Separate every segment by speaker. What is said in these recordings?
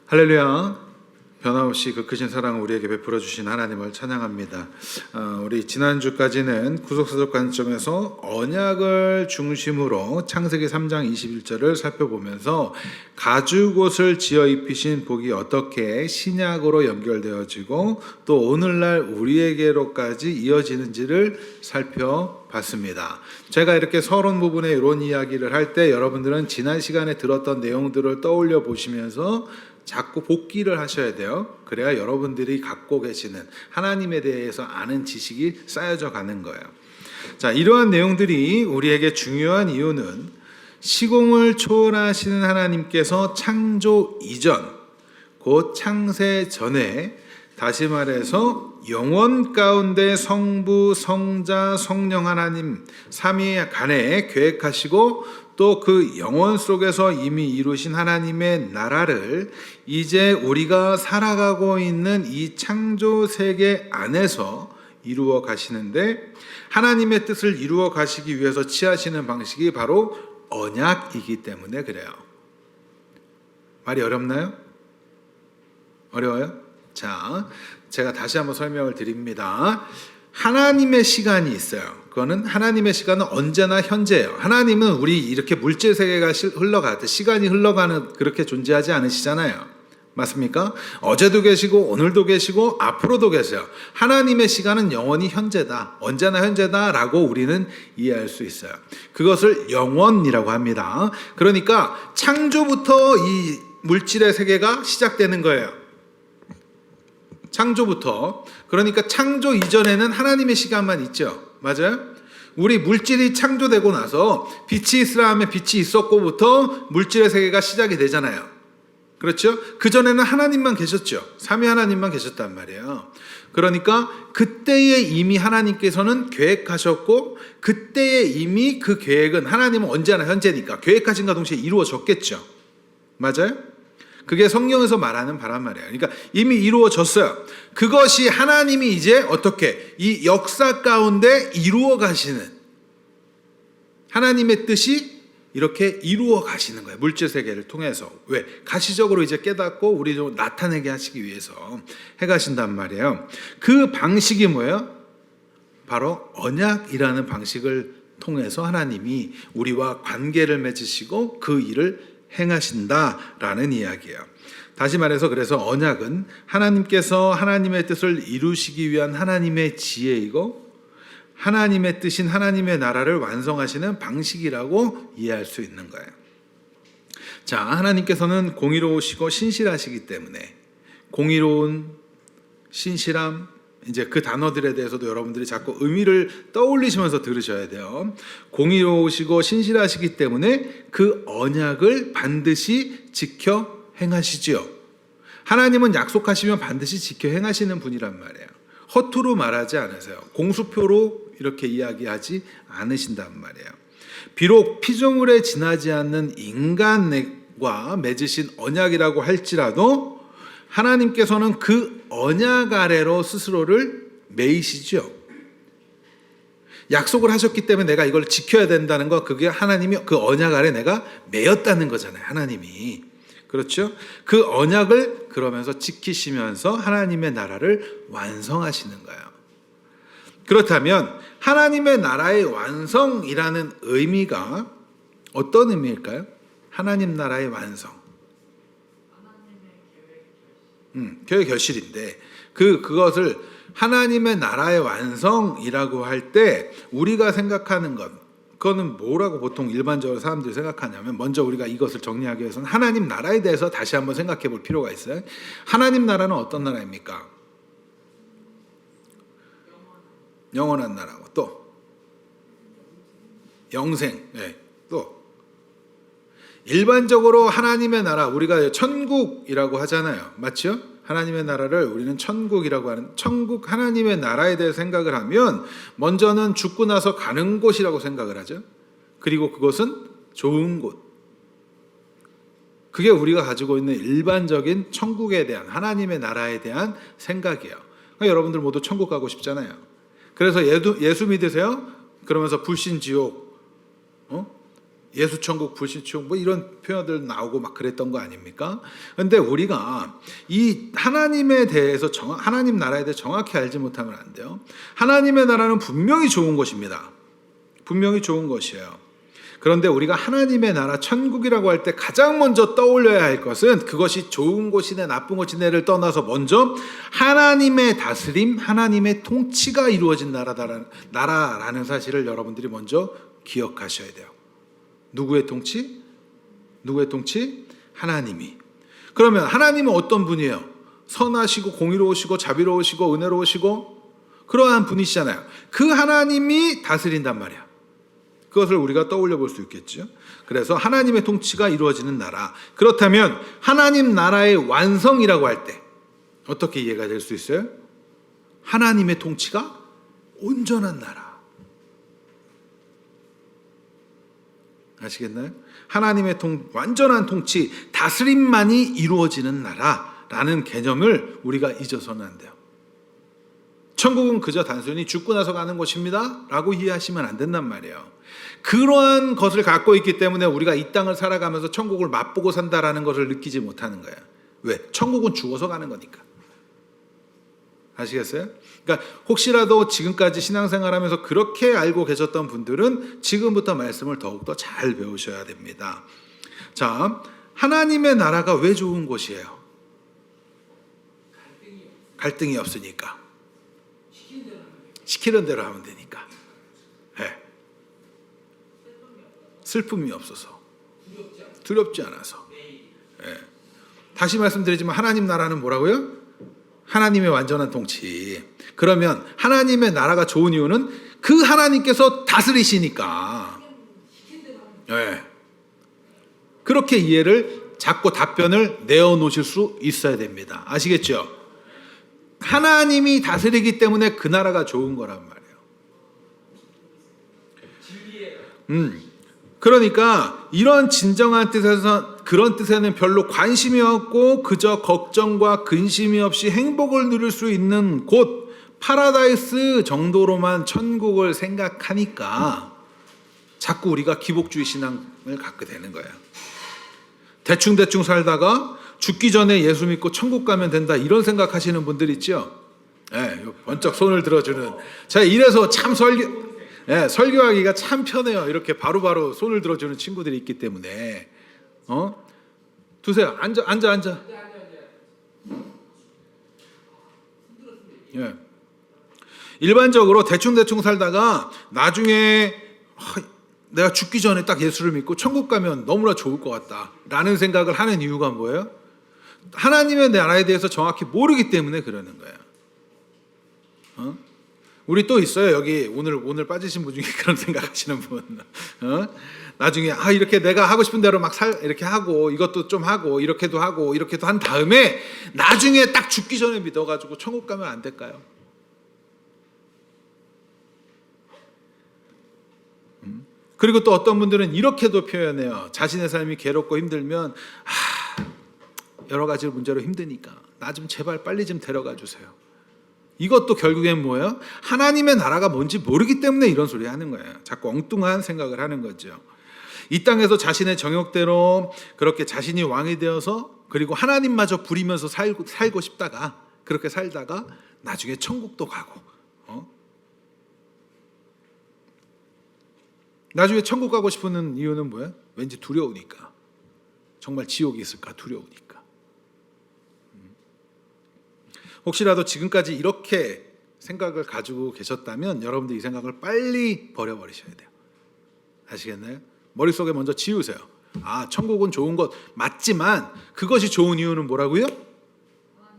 Speaker 1: 할렐루야. 변함없이 그 크신 사랑을 우리에게 베풀어 주신 하나님을 찬양합니다. 우리 지난주까지는 구속사적 관점에서 언약을 중심으로 창세기 3장 21절을 살펴보면서 가죽옷을 지어 입히신 복이 어떻게 신약으로 연결되어지고 또 오늘날 우리에게로까지 이어지는지를 살펴봤습니다. 제가 이렇게 서론 부분에 이런 이야기를 할 때 여러분들은 지난 시간에 들었던 내용들을 떠올려 보시면서 자꾸 복기를 하셔야 돼요. 그래야 여러분들이 갖고 계시는 하나님에 대해서 아는 지식이 쌓여져 가는 거예요. 자, 이러한 내용들이 우리에게 중요한 이유는 시공을 초월하시는 하나님께서 창조 이전, 곧 창세 전에 다시 말해서 영원 가운데 성부, 성자, 성령 하나님 삼위 간에 계획하시고 또 그 영원 속에서 이미 이루신 하나님의 나라를 이제 우리가 살아가고 있는 이 창조 세계 안에서 이루어 가시는데, 하나님의 뜻을 이루어 가시기 위해서 취하시는 방식이 바로 언약이기 때문에 그래요. 말이 어렵나요? 어려워요? 자, 제가 다시 한번 설명을 드립니다. 하나님의 시간이 있어요. 그거는 하나님의 시간은 언제나 현재예요. 하나님은 우리 이렇게 물질 세계가 흘러가듯 시간이 흘러가는 그렇게 존재하지 않으시잖아요. 맞습니까? 어제도 계시고 오늘도 계시고 앞으로도 계세요. 하나님의 시간은 영원히 현재다. 언제나 현재다라고 우리는 이해할 수 있어요. 그것을 영원이라고 합니다. 그러니까 창조부터 이 물질의 세계가 시작되는 거예요. 창조부터. 그러니까 창조 이전에는 하나님의 시간만 있죠. 맞아요? 우리 물질이 창조되고 나서 빛이 있으라 하면 빛이 있었고부터 물질의 세계가 시작이 되잖아요. 그렇죠? 그전에는 하나님만 계셨죠. 삼위 하나님만 계셨단 말이에요. 그러니까 그때에 이미 하나님께서는 계획하셨고, 그때에 이미 그 계획은 하나님은 언제나 현재니까 계획하신과 동시에 이루어졌겠죠. 맞아요? 그게 성경에서 말하는 바란 말이에요. 그러니까 이미 이루어졌어요. 그것이 하나님이 이제 어떻게 이 역사 가운데 이루어 가시는, 하나님의 뜻이 이렇게 이루어 가시는 거예요. 물질 세계를 통해서. 왜? 가시적으로 이제 깨닫고 우리도 나타내게 하시기 위해서 해 가신단 말이에요. 그 방식이 뭐예요? 바로 언약이라는 방식을 통해서 하나님이 우리와 관계를 맺으시고 그 일을 행하신다라는 이야기예요. 다시 말해서 그래서 언약은 하나님께서 하나님의 뜻을 이루시기 위한 하나님의 지혜이고 하나님의 뜻인 하나님의 나라를 완성하시는 방식이라고 이해할 수 있는 거예요. 자, 하나님께서는 공의로우시고 신실하시기 때문에 공의로운, 신실함, 이제 그 단어들에 대해서도 여러분들이 자꾸 의미를 떠올리시면서 들으셔야 돼요. 공의로우시고 신실하시기 때문에 그 언약을 반드시 지켜 행하시지요. 하나님은 약속하시면 반드시 지켜 행하시는 분이란 말이에요. 허투루 말하지 않으세요. 공수표로 이렇게 이야기하지 않으신단 말이에요. 비록 피조물에 지나지 않는 인간과 맺으신 언약이라고 할지라도 하나님께서는 그 언약 아래로 스스로를 매이시죠. 약속을 하셨기 때문에 내가 이걸 지켜야 된다는 거, 그게 하나님이 그 언약 아래 내가 매였다는 거잖아요. 하나님이. 그렇죠? 그 언약을 그러면서 지키시면서 하나님의 나라를 완성하시는 거예요. 그렇다면 하나님의 나라의 완성이라는 의미가 어떤 의미일까요? 하나님 나라의 완성. 계획 결실인데 그것을 하나님의 나라의 완성이라고 할 때 우리가 생각하는 것, 그거는 뭐라고 보통 일반적으로 사람들이 생각하냐면, 먼저 우리가 이것을 정리하기 위해서는 하나님 나라에 대해서 다시 한번 생각해 볼 필요가 있어요. 하나님 나라는 어떤 나라입니까? 영원한 나라고, 또 영생, 네. 또 일반적으로 하나님의 나라, 우리가 천국이라고 하잖아요. 맞죠? 하나님의 나라를 우리는 천국이라고 하는, 천국 하나님의 나라에 대해 생각을 하면 먼저는 죽고 나서 가는 곳이라고 생각을 하죠. 그리고 그것은 좋은 곳. 그게 우리가 가지고 있는 일반적인 천국에 대한, 하나님의 나라에 대한 생각이에요. 그러니까 여러분들 모두 천국 가고 싶잖아요. 그래서 예수 믿으세요? 그러면서 불신 지옥, 예수천국, 불신천국 뭐 이런 표현들 나오고 막 그랬던 거 아닙니까? 근데 우리가 이 하나님에 대해서 하나님 나라에 대해 정확히 알지 못하면 안 돼요. 하나님의 나라는 분명히 좋은 것입니다. 분명히 좋은 것이에요. 그런데 우리가 하나님의 나라 천국이라고 할 때 가장 먼저 떠올려야 할 것은 그것이 좋은 곳이네 나쁜 곳이네를 떠나서 먼저 하나님의 다스림, 하나님의 통치가 이루어진 나라라는 사실을 여러분들이 먼저 기억하셔야 돼요. 누구의 통치? 누구의 통치? 하나님이. 그러면 하나님은 어떤 분이에요? 선하시고 공의로우시고 자비로우시고 은혜로우시고 그러한 분이시잖아요. 그 하나님이 다스린단 말이야. 그것을 우리가 떠올려 볼 수 있겠죠. 그래서 하나님의 통치가 이루어지는 나라. 그렇다면 하나님 나라의 완성이라고 할 때 어떻게 이해가 될 수 있어요? 하나님의 통치가 온전한 나라. 아시겠나요? 하나님의 완전한 통치, 다스림만이 이루어지는 나라라는 개념을 우리가 잊어서는 안 돼요. 천국은 그저 단순히 죽고 나서 가는 곳입니다 라고 이해하시면 안 된단 말이에요. 그러한 것을 갖고 있기 때문에 우리가 이 땅을 살아가면서 천국을 맛보고 산다라는 것을 느끼지 못하는 거예요. 왜? 천국은 죽어서 가는 거니까. 아시겠어요? 그러니까 혹시라도 지금까지 신앙생활하면서 그렇게 알고 계셨던 분들은 지금부터 말씀을 더욱더 잘 배우셔야 됩니다. 자, 하나님의 나라가 왜 좋은 곳이에요? 갈등이 없으니까. 시키는 대로 하면 되니까. 네. 슬픔이 없어서. 두렵지 않아서. 네. 다시 말씀드리지만 하나님 나라는 뭐라고요? 하나님의 완전한 통치. 그러면 하나님의 나라가 좋은 이유는 그 하나님께서 다스리시니까. 네. 그렇게 이해를 잡고 답변을 내어놓으실 수 있어야 됩니다. 아시겠죠? 하나님이 다스리기 때문에 그 나라가 좋은 거란 말이에요. 그러니까 이런 진정한 뜻에서 그런 뜻에는 별로 관심이 없고 그저 걱정과 근심이 없이 행복을 누릴 수 있는 곳 파라다이스 정도로만 천국을 생각하니까 자꾸 우리가 기복주의 신앙을 갖게 되는 거예요. 대충 살다가 죽기 전에 예수 믿고 천국 가면 된다 이런 생각하시는 분들 있죠? 네, 번쩍 손을 들어주는. 제가 이래서 참 설교하기가 참 편해요. 이렇게 바로바로 손을 들어주는 친구들이 있기 때문에. 두세요. 앉아. 예. 일반적으로 대충 살다가 나중에 내가 죽기 전에 딱 예수를 믿고 천국 가면 너무나 좋을 것 같다라는 생각을 하는 이유가 뭐예요? 하나님의 나라에 대해서 정확히 모르기 때문에 그러는 거예요. 우리 또 있어요. 여기 오늘 빠지신 분 중에 그런 생각하시는 분. 나중에 이렇게 내가 하고 싶은 대로 막 이렇게 하고 이것도 좀 하고 이렇게도 한 다음에 나중에 딱 죽기 전에 믿어가지고 천국 가면 안 될까요? 그리고 또 어떤 분들은 이렇게도 표현해요. 자신의 삶이 괴롭고 힘들면 여러 가지 문제로 힘드니까 나 좀 제발 빨리 좀 데려가 주세요. 이것도 결국엔 뭐예요? 하나님의 나라가 뭔지 모르기 때문에 이런 소리 하는 거예요. 자꾸 엉뚱한 생각을 하는 거죠. 이 땅에서 자신의 정욕대로 그렇게 자신이 왕이 되어서 그리고 하나님마저 부리면서 살고 싶다가 그렇게 살다가 나중에 천국도 가고 나중에 천국 가고 싶은 이유는 뭐예요? 왠지 두려우니까. 정말 지옥이 있을까 두려우니까. 혹시라도 지금까지 이렇게 생각을 가지고 계셨다면 여러분들 이 생각을 빨리 버려버리셔야 돼요. 아시겠나요? 머릿속에 먼저 지우세요. 천국은 좋은 것 맞지만 그것이 좋은 이유는 뭐라고요?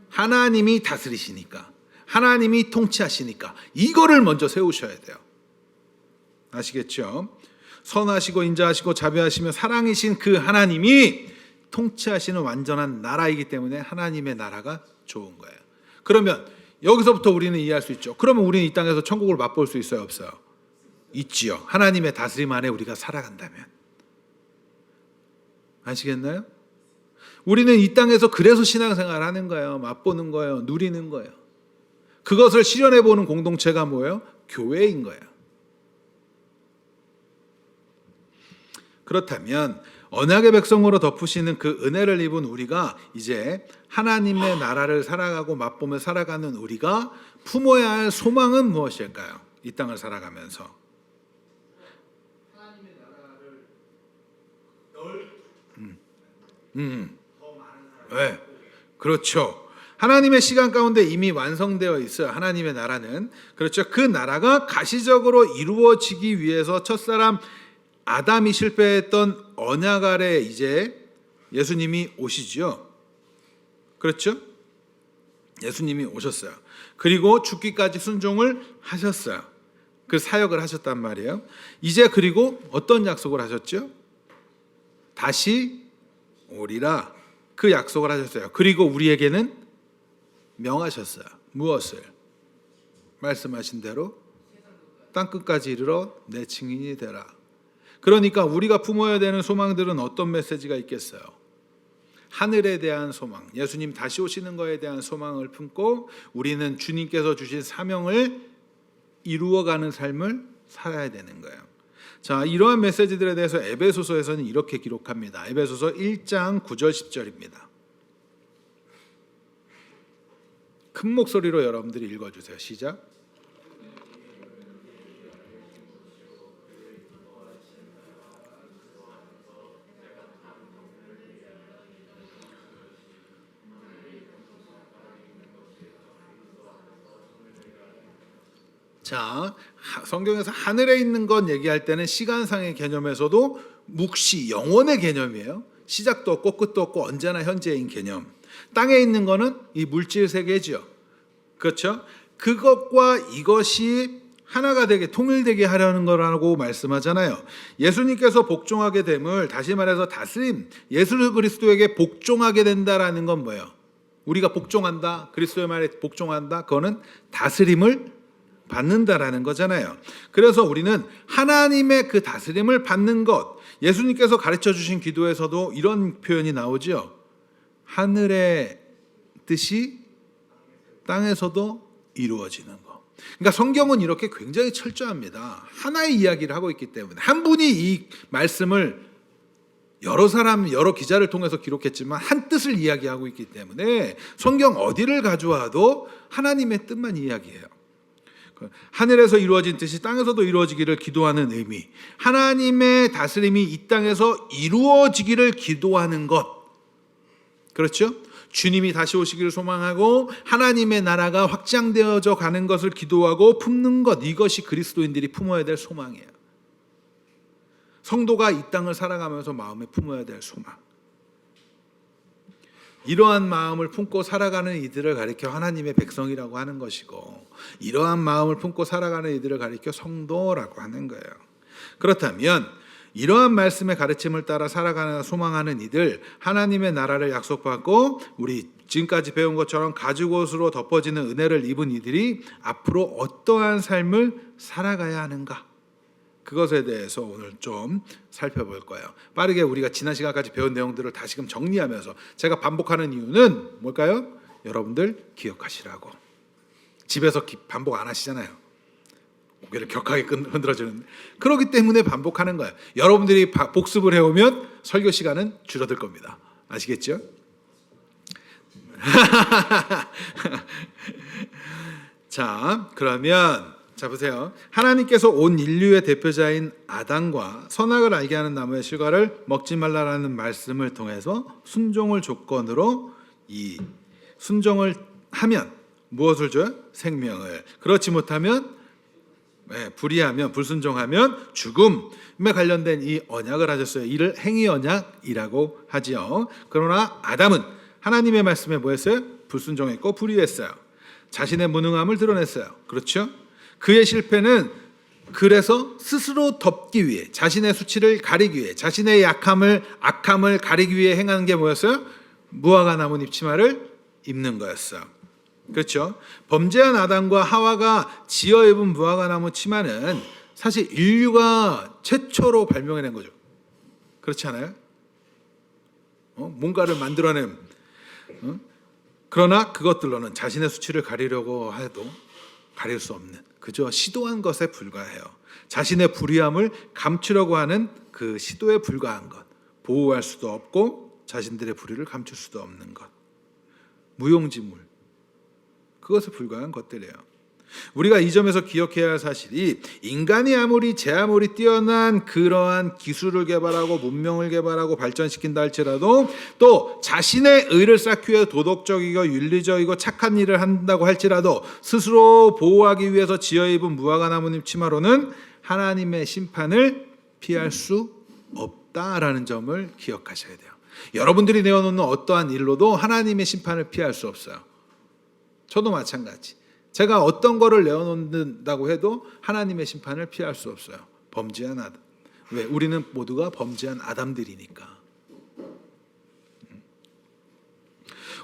Speaker 1: 하나님이 다스리시니까. 하나님이 통치하시니까. 이거를 먼저 세우셔야 돼요. 아시겠죠? 선하시고 인자하시고 자비하시며 사랑이신 그 하나님이 통치하시는 완전한 나라이기 때문에 하나님의 나라가 좋은 거예요. 그러면 여기서부터 우리는 이해할 수 있죠. 그러면 우리는 이 땅에서 천국을 맛볼 수 있어요, 없어요? 있지요. 하나님의 다스림 안에 우리가 살아간다면. 아시겠나요? 우리는 이 땅에서 그래서 신앙생활 하는 거예요. 맛보는 거예요. 누리는 거예요. 그것을 실현해보는 공동체가 뭐예요? 교회인 거예요. 그렇다면 언약의 백성으로 덮으시는 그 은혜를 입은 우리가 이제 하나님의 나라를 살아가고 맛보며 살아가는 우리가 품어야 할 소망은 무엇일까요? 이 땅을 살아가면서 네, 그렇죠. 하나님의 시간 가운데 이미 완성되어 있어요. 하나님의 나라는. 그렇죠. 그 나라가 가시적으로 이루어지기 위해서 첫사람 아담이 실패했던 언약 아래 이제 예수님이 오시죠. 그렇죠? 예수님이 오셨어요. 그리고 죽기까지 순종을 하셨어요. 그 사역을 하셨단 말이에요. 이제 그리고 어떤 약속을 하셨죠? 다시 오리라 그 약속을 하셨어요. 그리고 우리에게는 명하셨어요. 무엇을? 말씀하신 대로 땅끝까지 이르러 내 증인이 되라. 그러니까 우리가 품어야 되는 소망들은 어떤 메시지가 있겠어요? 하늘에 대한 소망, 예수님 다시 오시는 것에 대한 소망을 품고 우리는 주님께서 주신 사명을 이루어가는 삶을 살아야 되는 거예요. 자, 이러한 메시지들에 대해서 에베소서에서는 이렇게 기록합니다. 에베소서 1장 9절 10절입니다. 큰 목소리로 여러분들이 읽어주세요. 시작. 자, 성경에서 하늘에 있는 것 얘기할 때는 시간상의 개념에서도 묵시, 영원의 개념이에요. 시작도 없고 끝도 없고 언제나 현재인 개념. 땅에 있는 거는 이 물질 세계죠. 그렇죠? 그것과 이것이 하나가 되게 통일되게 하려는 거라고 말씀하잖아요. 예수님께서 복종하게 됨을 다시 말해서 다스림, 예수 그리스도에게 복종하게 된다라는 건 뭐예요? 우리가 복종한다, 그리스도의 말에 복종한다, 그거는 다스림을 받는다라는 거잖아요. 그래서 우리는 하나님의 그 다스림을 받는 것, 예수님께서 가르쳐 주신 기도에서도 이런 표현이 나오죠. 하늘의 뜻이 땅에서도 이루어지는 것. 그러니까 성경은 이렇게 굉장히 철저합니다. 하나의 이야기를 하고 있기 때문에 한 분이 이 말씀을 여러 사람, 여러 기자를 통해서 기록했지만 한 뜻을 이야기하고 있기 때문에 성경 어디를 가져와도 하나님의 뜻만 이야기해요. 하늘에서 이루어진 뜻이 땅에서도 이루어지기를 기도하는 의미, 하나님의 다스림이 이 땅에서 이루어지기를 기도하는 것, 그렇죠? 주님이 다시 오시기를 소망하고 하나님의 나라가 확장되어져 가는 것을 기도하고 품는 것, 이것이 그리스도인들이 품어야 될 소망이에요. 성도가 이 땅을 살아가면서 마음에 품어야 될 소망. 이러한 마음을 품고 살아가는 이들을 가리켜 하나님의 백성이라고 하는 것이고, 이러한 마음을 품고 살아가는 이들을 가리켜 성도라고 하는 거예요. 그렇다면 이러한 말씀의 가르침을 따라 살아가는 소망하는 이들, 하나님의 나라를 약속받고 우리 지금까지 배운 것처럼 가죽옷으로 덮어지는 은혜를 입은 이들이 앞으로 어떠한 삶을 살아가야 하는가, 그것에 대해서 오늘 좀 살펴볼 거예요. 빠르게 우리가 지난 시간까지 배운 내용들을 다시금 정리하면서, 제가 반복하는 이유는 뭘까요? 여러분들 기억하시라고. 집에서 반복 안 하시잖아요. 고개를 격하게 흔들어주는. 그렇기 때문에 반복하는 거예요. 여러분들이 복습을 해오면 설교 시간은 줄어들 겁니다. 아시겠죠? 자, 그러면 자 보세요. 하나님께서 온 인류의 대표자인 아담과 선악을 알게 하는 나무의 실과를 먹지 말라라는 말씀을 통해서 순종을 조건으로, 이 순종을 하면 무엇을 줘요? 생명을. 그렇지 못하면, 불의하면, 불순종하면 죽음에 관련된 이 언약을 하셨어요. 이를 행위 언약이라고 하지요. 그러나 아담은 하나님의 말씀에 뭐했어요? 불순종했고 불의했어요. 자신의 무능함을 드러냈어요. 그렇죠? 그의 실패는 그래서 스스로 덮기 위해, 자신의 수치를 가리기 위해, 자신의 악함을 가리기 위해 행하는 게 뭐였어요? 무화과 나무 잎치마를 입는 거였어요. 그렇죠? 범죄한 아담과 하와가 지어 입은 무화과 나무 치마는 사실 인류가 최초로 발명해낸 거죠. 그렇지 않아요? 뭔가를 만들어낸. 그러나 그것들로는 자신의 수치를 가리려고 해도 가릴 수 없는, 그저 시도한 것에 불과해요. 자신의 불의함을 감추려고 하는 그 시도에 불과한 것, 보호할 수도 없고 자신들의 불의를 감출 수도 없는 것, 무용지물, 그것에 불과한 것들이에요. 우리가 이 점에서 기억해야 할 사실이, 인간이 아무리 뛰어난 그러한 기술을 개발하고 문명을 개발하고 발전시킨다 할지라도, 또 자신의 의를 쌓기 위해 도덕적이고 윤리적이고 착한 일을 한다고 할지라도 스스로 보호하기 위해서 지어입은 무화과 나무잎 치마로는 하나님의 심판을 피할 수 없다라는 점을 기억하셔야 돼요. 여러분들이 내어놓는 어떠한 일로도 하나님의 심판을 피할 수 없어요. 저도 마찬가지. 제가 어떤 거를 내어놓는다고 해도 하나님의 심판을 피할 수 없어요. 범죄한 아담. 왜? 우리는 모두가 범죄한 아담들이니까.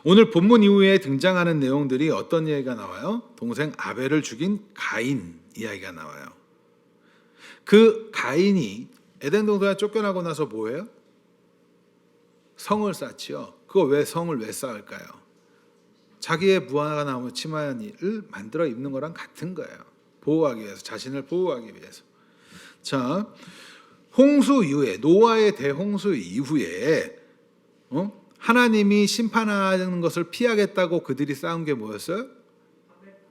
Speaker 1: 오늘 본문 이후에 등장하는 내용들이 어떤 이야기가 나와요? 동생 아벨을 죽인 가인 이야기가 나와요. 그 가인이 에덴 동산에 쫓겨나고 나서 뭐예요? 성을 쌓지요. 그거 왜 성을 왜 쌓을까요? 자기의 무화과 나무 치마를 만들어 입는 거랑 같은 거예요. 보호하기 위해서, 자신을 보호하기 위해서. 자, 홍수 이후에, 노아의 대홍수 이후에 하나님이 심판하는 것을 피하겠다고 그들이 쌓은 게 뭐였어요?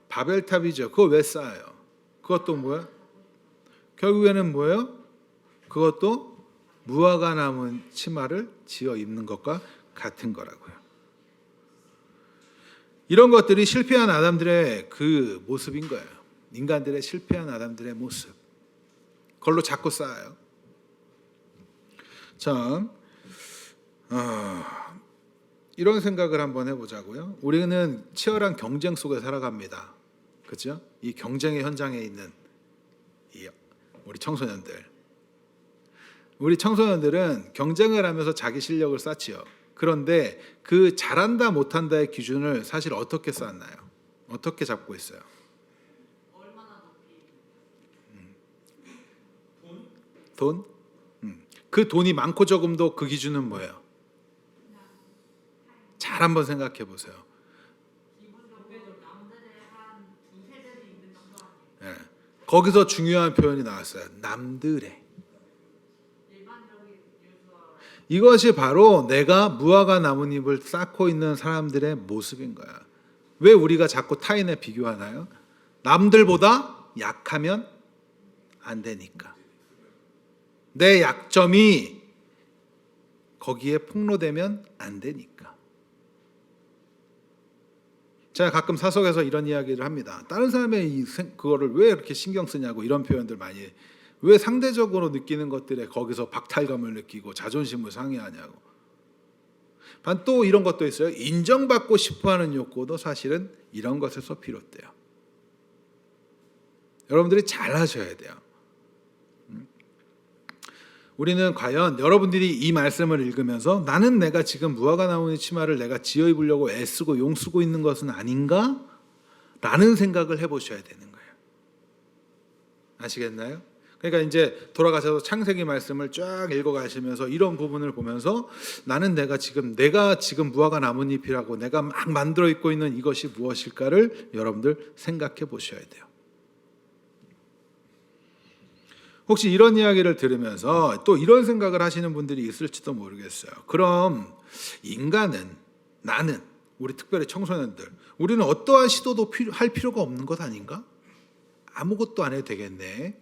Speaker 1: 바벨탑이죠. 그거 왜 쌓아요? 그것도 뭐예요? 결국에는 뭐예요? 그것도 무화과 나무 치마를 지어 입는 것과 같은 거라고요. 이런 것들이 실패한 아담들의 그 모습인 거예요. 인간들의 실패한 아담들의 모습. 그걸로 자꾸 쌓아요. 자, 이런 생각을 한번 해보자고요. 우리는 치열한 경쟁 속에 살아갑니다. 그렇죠? 이 경쟁의 현장에 있는 우리 청소년들. 우리 청소년들은 경쟁을 하면서 자기 실력을 쌓지요. 그런데 그 잘한다 못한다의 기준을 사실 어떻게 쌓나요? 어떻게 잡고 있어요?
Speaker 2: 얼마나 높이?
Speaker 1: 돈? 그 돈이 많고 적음도 그 기준은 뭐예요? 잘 한번 생각해 보세요.
Speaker 2: 기본적으로 남들의 한 두세 배를 있는 정도 아니에요?
Speaker 1: 네. 거기서 중요한 표현이 나왔어요. 남들의.
Speaker 2: 일반적인 유수와
Speaker 1: 이것이 바로 내가 무화과 나뭇잎을 쌓고 있는 사람들의 모습인 거야. 왜 우리가 자꾸 타인에 비교하나요? 남들보다 약하면 안 되니까. 내 약점이 거기에 폭로되면 안 되니까. 제가 가끔 사석에서 이런 이야기를 합니다. 다른 사람의 그거를 왜 이렇게 신경 쓰냐고, 이런 표현들 많이 해요. 왜 상대적으로 느끼는 것들에 거기서 박탈감을 느끼고 자존심을 상해하냐고. 반 또 이런 것도 있어요. 인정받고 싶어하는 욕구도 사실은 이런 것에서 비롯돼요. 여러분들이 잘 하셔야 돼요. 우리는 과연 여러분들이 이 말씀을 읽으면서 나는 내가 지금 무화과 나무 치마를 내가 지어 입으려고 애쓰고 용쓰고 있는 것은 아닌가? 라는 생각을 해보셔야 되는 거예요. 아시겠나요? 그러니까 이제 돌아가셔서 창세기 말씀을 쫙 읽어가시면서 이런 부분을 보면서 나는 내가 지금 무화과 나뭇잎이라고 내가 막 만들어 입고 있는 이것이 무엇일까를 여러분들 생각해 보셔야 돼요. 혹시 이런 이야기를 들으면서 또 이런 생각을 하시는 분들이 있을지도 모르겠어요. 그럼 인간은, 나는, 우리 특별히 청소년들, 우리는 어떠한 시도도 할 필요가 없는 것 아닌가? 아무것도 안 해도 되겠네.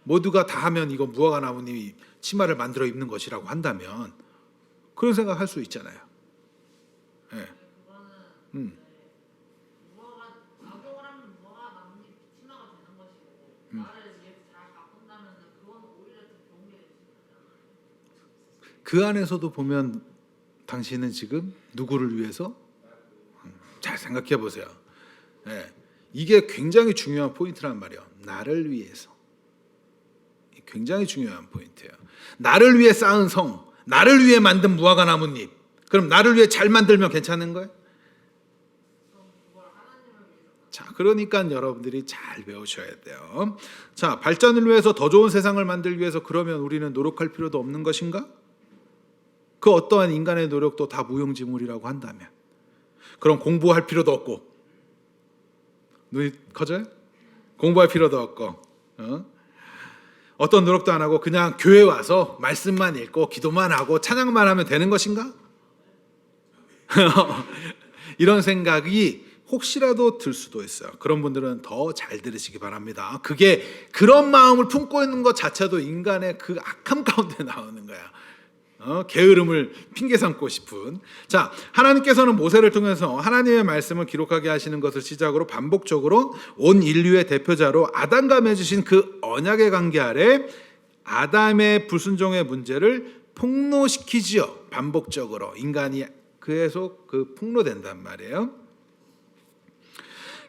Speaker 1: 모두가 다 하면 이거 무화과 나뭇잎 치마를 만들어 입는 것이라고 한다면 그런 생각할 수 있잖아요. 네.
Speaker 2: 그거는 무화과 악용을 하면 무화과 나뭇잎 치마가 되는 것이고 나를 위해서 잘 바꾼다면 그건 오히려 좀 좋은 게 될 수 있잖아요.
Speaker 1: 그 안에서도 보면 당신은 지금 누구를 위해서? 잘 생각해 보세요. 네. 이게 굉장히 중요한 포인트란 말이에요. 나를 위해서. 굉장히 중요한 포인트예요. 나를 위해 쌓은 성, 나를 위해 만든 무화과 나뭇잎. 그럼 나를 위해 잘 만들면 괜찮은 거예요? 자, 그러니까 여러분들이 잘 배우셔야 돼요. 자, 발전을 위해서 더 좋은 세상을 만들기 위해서 그러면 우리는 노력할 필요도 없는 것인가? 그 어떠한 인간의 노력도 다 무용지물이라고 한다면, 그럼 공부할 필요도 없고. 눈이 커져요? 공부할 필요도 없고 어떤 노력도 안 하고 그냥 교회 와서 말씀만 읽고 기도만 하고 찬양만 하면 되는 것인가? 이런 생각이 혹시라도 들 수도 있어요. 그런 분들은 더 잘 들으시기 바랍니다. 그게 그런 마음을 품고 있는 것 자체도 인간의 그 악함 가운데 나오는 거야. 게으름을 핑계 삼고 싶은. 자, 하나님께서는 모세를 통해서 하나님의 말씀을 기록하게 하시는 것을 시작으로 반복적으로 온 인류의 대표자로 아담과 맺으신 그 언약의 관계 아래 아담의 불순종의 문제를 폭로시키지요. 반복적으로 인간이 계속 그 폭로된단 말이에요.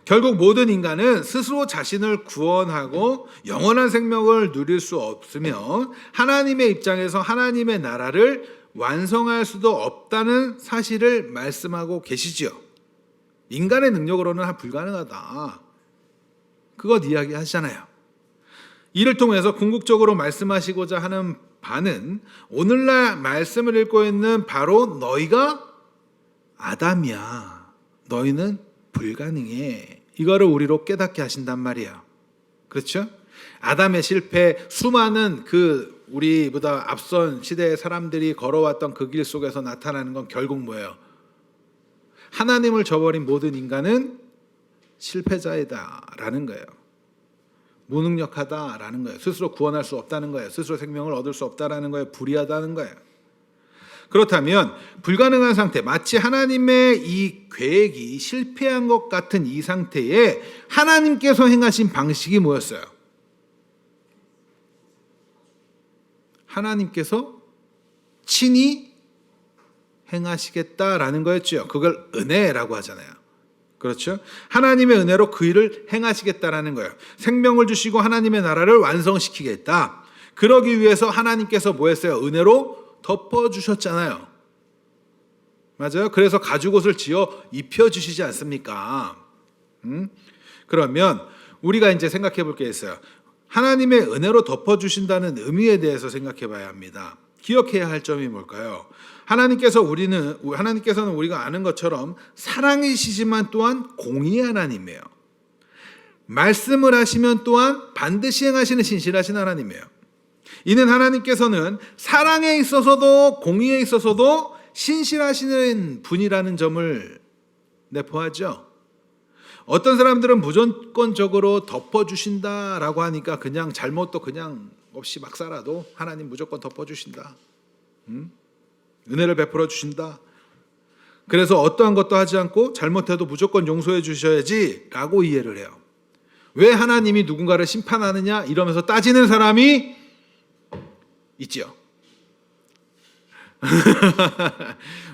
Speaker 1: 결국 모든 인간은 스스로 자신을 구원하고 영원한 생명을 누릴 수 없으며 하나님의 입장에서 하나님의 나라를 완성할 수도 없다는 사실을 말씀하고 계시지요. 인간의 능력으로는 불가능하다. 그것 이야기하시잖아요. 이를 통해서 궁극적으로 말씀하시고자 하는 바는 오늘날 말씀을 읽고 있는 바로 너희가 아담이야. 너희는 불가능해. 이거를 우리로 깨닫게 하신단 말이에요. 그렇죠? 아담의 실패, 수많은 그 우리보다 앞선 시대의 사람들이 걸어왔던 그 길 속에서 나타나는 건 결국 뭐예요? 하나님을 저버린 모든 인간은 실패자이다라는 거예요. 무능력하다라는 거예요. 스스로 구원할 수 없다는 거예요. 스스로 생명을 얻을 수 없다라는 거예요. 불의하다는 거예요. 그렇다면 불가능한 상태, 마치 하나님의 이 계획이 실패한 것 같은 이 상태에 하나님께서 행하신 방식이 뭐였어요? 하나님께서 친히 행하시겠다라는 거였죠. 그걸 은혜라고 하잖아요. 그렇죠? 하나님의 은혜로 그 일을 행하시겠다라는 거예요. 생명을 주시고 하나님의 나라를 완성시키겠다. 그러기 위해서 하나님께서 뭐 했어요? 은혜로 덮어주셨잖아요. 맞아요? 그래서 가죽옷을 지어 입혀주시지 않습니까? 그러면 우리가 이제 생각해 볼 게 있어요. 하나님의 은혜로 덮어주신다는 의미에 대해서 생각해 봐야 합니다. 기억해야 할 점이 뭘까요? 하나님께서는 우리가 아는 것처럼 사랑이시지만 또한 공의의 하나님이에요. 말씀을 하시면 또한 반드시 행하시는 신실하신 하나님이에요. 이는 하나님께서는 사랑에 있어서도 공의에 있어서도 신실하시는 분이라는 점을 내포하죠. 어떤 사람들은 무조건적으로 덮어주신다라고 하니까 그냥 잘못도 그냥 없이 막 살아도 하나님 무조건 덮어주신다. 은혜를 베풀어 주신다. 그래서 어떠한 것도 하지 않고 잘못해도 무조건 용서해 주셔야지 라고 이해를 해요. 왜 하나님이 누군가를 심판하느냐 이러면서 따지는 사람이 있지요.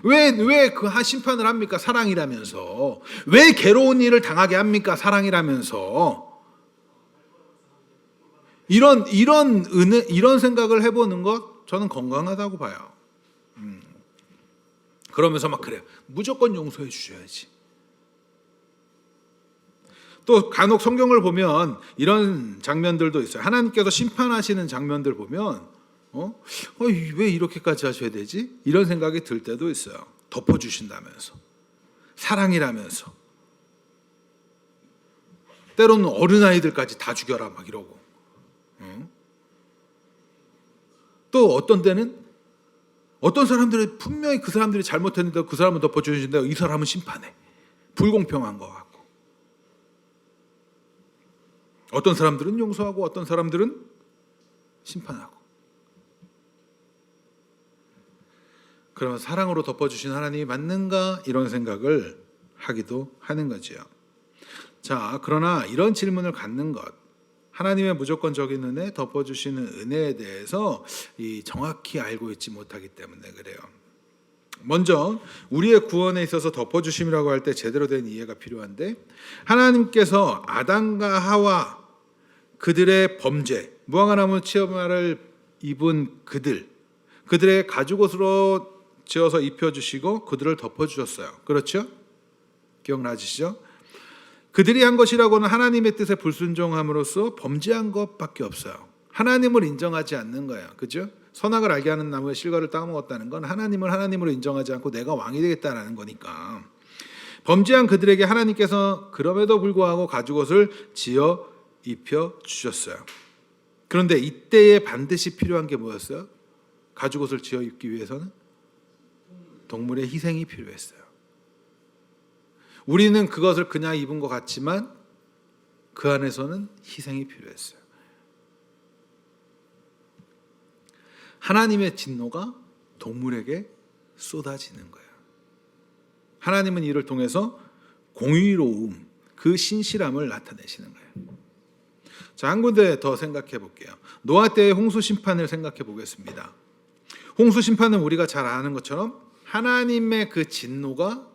Speaker 1: 왜 그 심판을 합니까? 사랑이라면서. 왜 괴로운 일을 당하게 합니까? 사랑이라면서. 이런 생각을 해보는 것 저는 건강하다고 봐요. 그러면서 막 그래요. 무조건 용서해 주셔야지. 또 간혹 성경을 보면 이런 장면들도 있어요. 하나님께서 심판하시는 장면들 보면 왜 이렇게까지 하셔야 되지? 이런 생각이 들 때도 있어요. 덮어주신다면서. 사랑이라면서. 때로는 어린아이들까지 다 죽여라 막 이러고. 또 어떤 때는 어떤 사람들은 분명히 그 사람들이 잘못했는데 그 사람은 덮어주신다. 이 사람은 심판해. 불공평한 것 같고. 어떤 사람들은 용서하고 어떤 사람들은 심판하고. 그러면 사랑으로 덮어주신 하나님이 맞는가? 이런 생각을 하기도 하는 거지요. 자, 그러나 이런 질문을 갖는 것, 하나님의 무조건적인 은혜, 덮어주시는 은혜에 대해서 정확히 알고 있지 못하기 때문에 그래요. 먼저 우리의 구원에 있어서 덮어주심이라고 할 때 제대로 된 이해가 필요한데, 하나님께서 아담과 하와 그들의 범죄, 무화과나무 치마를 입은 그들의 가죽옷으로 지어서 입혀주시고 그들을 덮어주셨어요. 그렇죠? 기억나시죠? 그들이 한 것이라고는 하나님의 뜻에 불순종함으로써 범죄한 것밖에 없어요. 하나님을 인정하지 않는 거예요. 그죠? 선악을 알게 하는 나무의 실과를 따먹었다는 건 하나님을 하나님으로 인정하지 않고 내가 왕이 되겠다라는 거니까. 범죄한 그들에게 하나님께서 그럼에도 불구하고 가죽옷을 지어 입혀 주셨어요. 그런데 이때에 반드시 필요한 게 뭐였어요? 가죽옷을 지어 입기 위해서는 동물의 희생이 필요했어요. 우리는 그것을 그냥 입은 것 같지만 그 안에서는 희생이 필요했어요. 하나님의 진노가 동물에게 쏟아지는 거예요. 하나님은 이를 통해서 공의로움, 그 신실함을 나타내시는 거예요. 자, 한 군데 더 생각해 볼게요. 노아 때의 홍수 심판을 생각해 보겠습니다. 홍수 심판은 우리가 잘 아는 것처럼 하나님의 그 진노가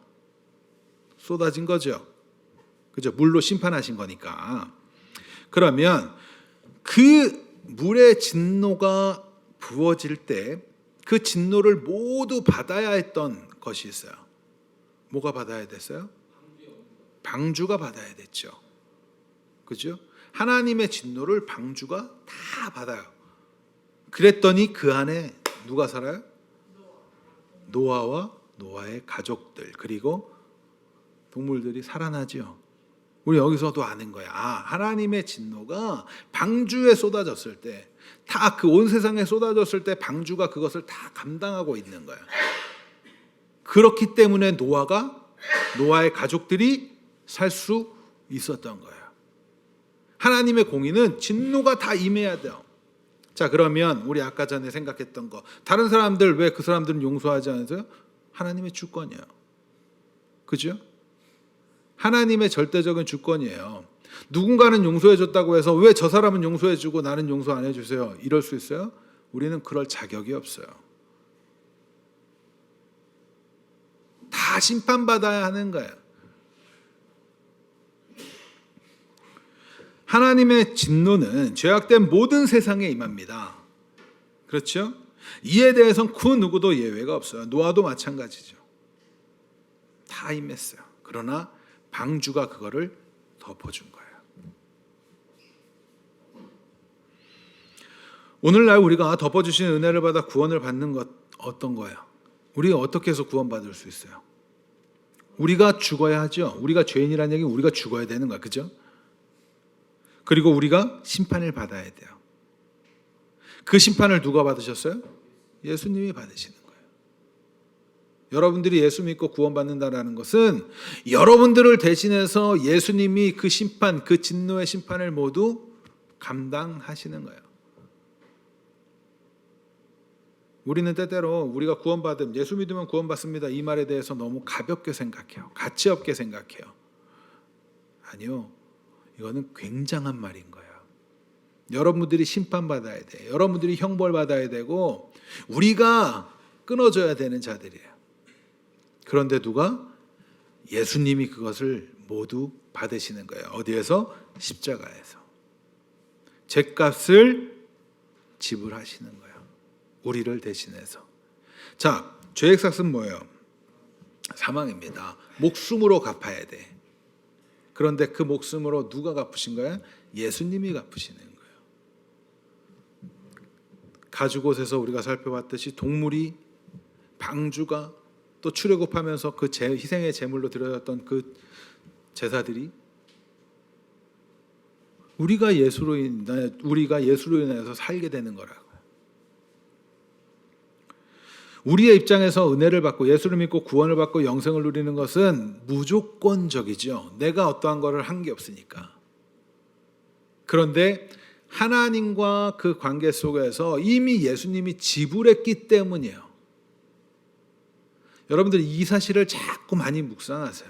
Speaker 1: 쏟아진 거죠. 그죠? 물로 심판하신 거니까. 그러면 그 물의 진노가 부어질 때 그 진노를 모두 받아야 했던 것이 있어요. 뭐가 받아야 됐어요? 방주가 받아야 됐죠. 그죠? 하나님의 진노를 방주가 다 받아요. 그랬더니 그 안에 누가 살아요? 노아와 노아의 가족들 그리고 동물들이 살아나죠. 우리 여기서도 아는 거야. 하나님의 진노가 방주에 쏟아졌을 때, 다 그 온 세상에 쏟아졌을 때 방주가 그것을 다 감당하고 있는 거야. 그렇기 때문에 노아의 가족들이 살 수 있었던 거야. 하나님의 공의는 진노가 다 임해야 돼요. 자, 그러면 우리 아까 전에 생각했던 거, 다른 사람들 왜 그 사람들은 용서하지 않으세요? 하나님의 주권이에요. 그죠? 하나님의 절대적인 주권이에요. 누군가는 용서해줬다고 해서 왜 저 사람은 용서해주고 나는 용서 안 해주세요? 이럴 수 있어요? 우리는 그럴 자격이 없어요. 다 심판받아야 하는 거예요. 하나님의 진노는 죄악된 모든 세상에 임합니다. 그렇죠? 이에 대해서는 그 누구도 예외가 없어요. 노아도 마찬가지죠. 다 임했어요. 그러나 방주가 그거를 덮어준 거예요. 오늘날 우리가 덮어주신 은혜를 받아 구원을 받는 것 어떤 거예요? 우리가 어떻게 해서 구원받을 수 있어요? 우리가 죽어야 하죠. 우리가 죄인이라는 얘기는 우리가 죽어야 되는 거야. 그죠? 그리고 우리가 심판을 받아야 돼요. 그 심판을 누가 받으셨어요? 예수님이 받으시는 거예요. 여러분들이 예수 믿고 구원받는다는 것은 여러분들을 대신해서 예수님이 그 심판, 그 진노의 심판을 모두 감당하시는 거예요. 우리는 때때로 우리가 구원받음, 예수 믿으면 구원받습니다, 이 말에 대해서 너무 가볍게 생각해요. 가치 없게 생각해요. 아니요. 이거는 굉장한 말인 거예요. 여러분들이 심판받아야 돼. 여러분들이 형벌받아야 되고 우리가 끊어져야 되는 자들이에요. 그런데 누가? 예수님이 그것을 모두 받으시는 거예요. 어디에서? 십자가에서. 죗값을 지불하시는 거예요. 우리를 대신해서. 자, 죄의 삭은 뭐예요? 사망입니다. 목숨으로 갚아야 돼. 그런데 그 목숨으로 누가 갚으신 거예요? 예수님이 갚으시는 거예요. 가죽옷에서 우리가 살펴봤듯이 동물이, 방주가, 또 출애굽하면서 그 희생의 제물로 드려졌던 그 제사들이 우리가 예수로 인해서 살게 되는 거라고요. 우리의 입장에서 은혜를 받고 예수를 믿고 구원을 받고 영생을 누리는 것은 무조건적이죠. 내가 어떠한 것을 한 게 없으니까. 그런데 하나님과 그 관계 속에서 이미 예수님이 지불했기 때문이에요. 여러분들 이 사실을 자꾸 많이 묵상하세요.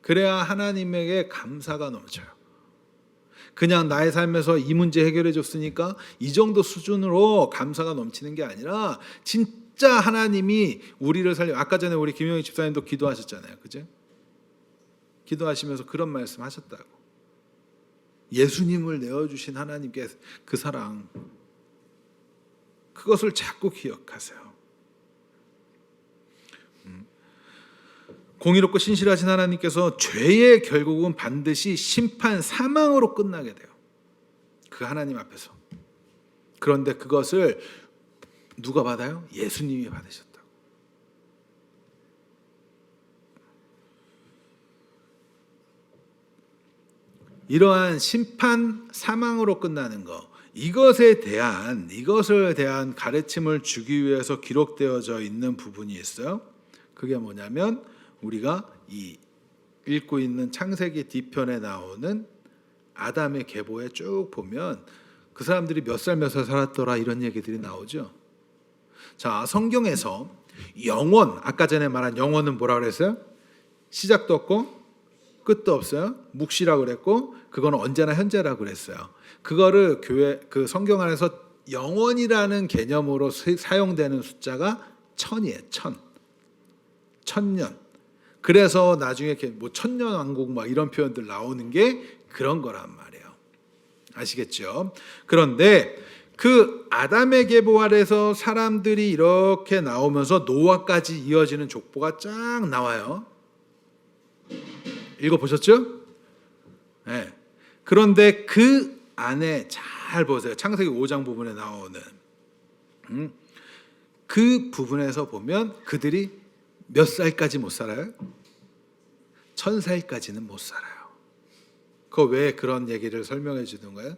Speaker 1: 그래야 하나님에게 감사가 넘쳐요. 그냥 나의 삶에서 이 문제 해결해 줬으니까 이 정도 수준으로 감사가 넘치는 게 아니라 진짜 하나님이 우리를 살려. 아까 전에 우리 김영희 집사님도 기도하셨잖아요. 그죠? 기도하시면서 그런 말씀 하셨다고. 예수님을 내어주신 하나님께 그 사랑, 그것을 자꾸 기억하세요. 공의롭고 신실하신 하나님께서 죄의 결국은 반드시 심판, 사망으로 끝나게 돼요. 그 하나님 앞에서. 그런데 그것을 누가 받아요? 예수님이 받으셨다고. 이러한 심판 사망으로 끝나는 거, 이것을 대한 가르침을 주기 위해서 기록되어져 있는 부분이 있어요. 그게 뭐냐면 우리가 이 읽고 있는 창세기 뒤편에 나오는 아담의 계보에 쭉 보면 그 사람들이 몇 살 살았더라 이런 얘기들이 나오죠. 자, 성경에서 영원, 아까 전에 말한 영원은 뭐라 그랬어요? 시작도 없고 끝도 없어요. 묵시라고 그랬고 그건 언제나 현재라고 그랬어요. 그거를 그 성경 안에서 영원이라는 개념으로 사용되는 숫자가 1000이에요. 1000년. 그래서 나중에 뭐 천년왕국 막 이런 표현들 나오는 게 그런 거란 말이에요. 아시겠죠? 그런데 그 아담의 계보 아래서 사람들이 이렇게 나오면서 노아까지 이어지는 족보가 쫙 나와요. 읽어보셨죠? 네. 그런데 그 안에 잘 보세요. 창세기 5장 부분에 나오는 그 부분에서 보면 그들이 몇 살까지 못 살아요? 1000살까지는 못 살아요. 그 왜 그런 얘기를 설명해 주는 거예요?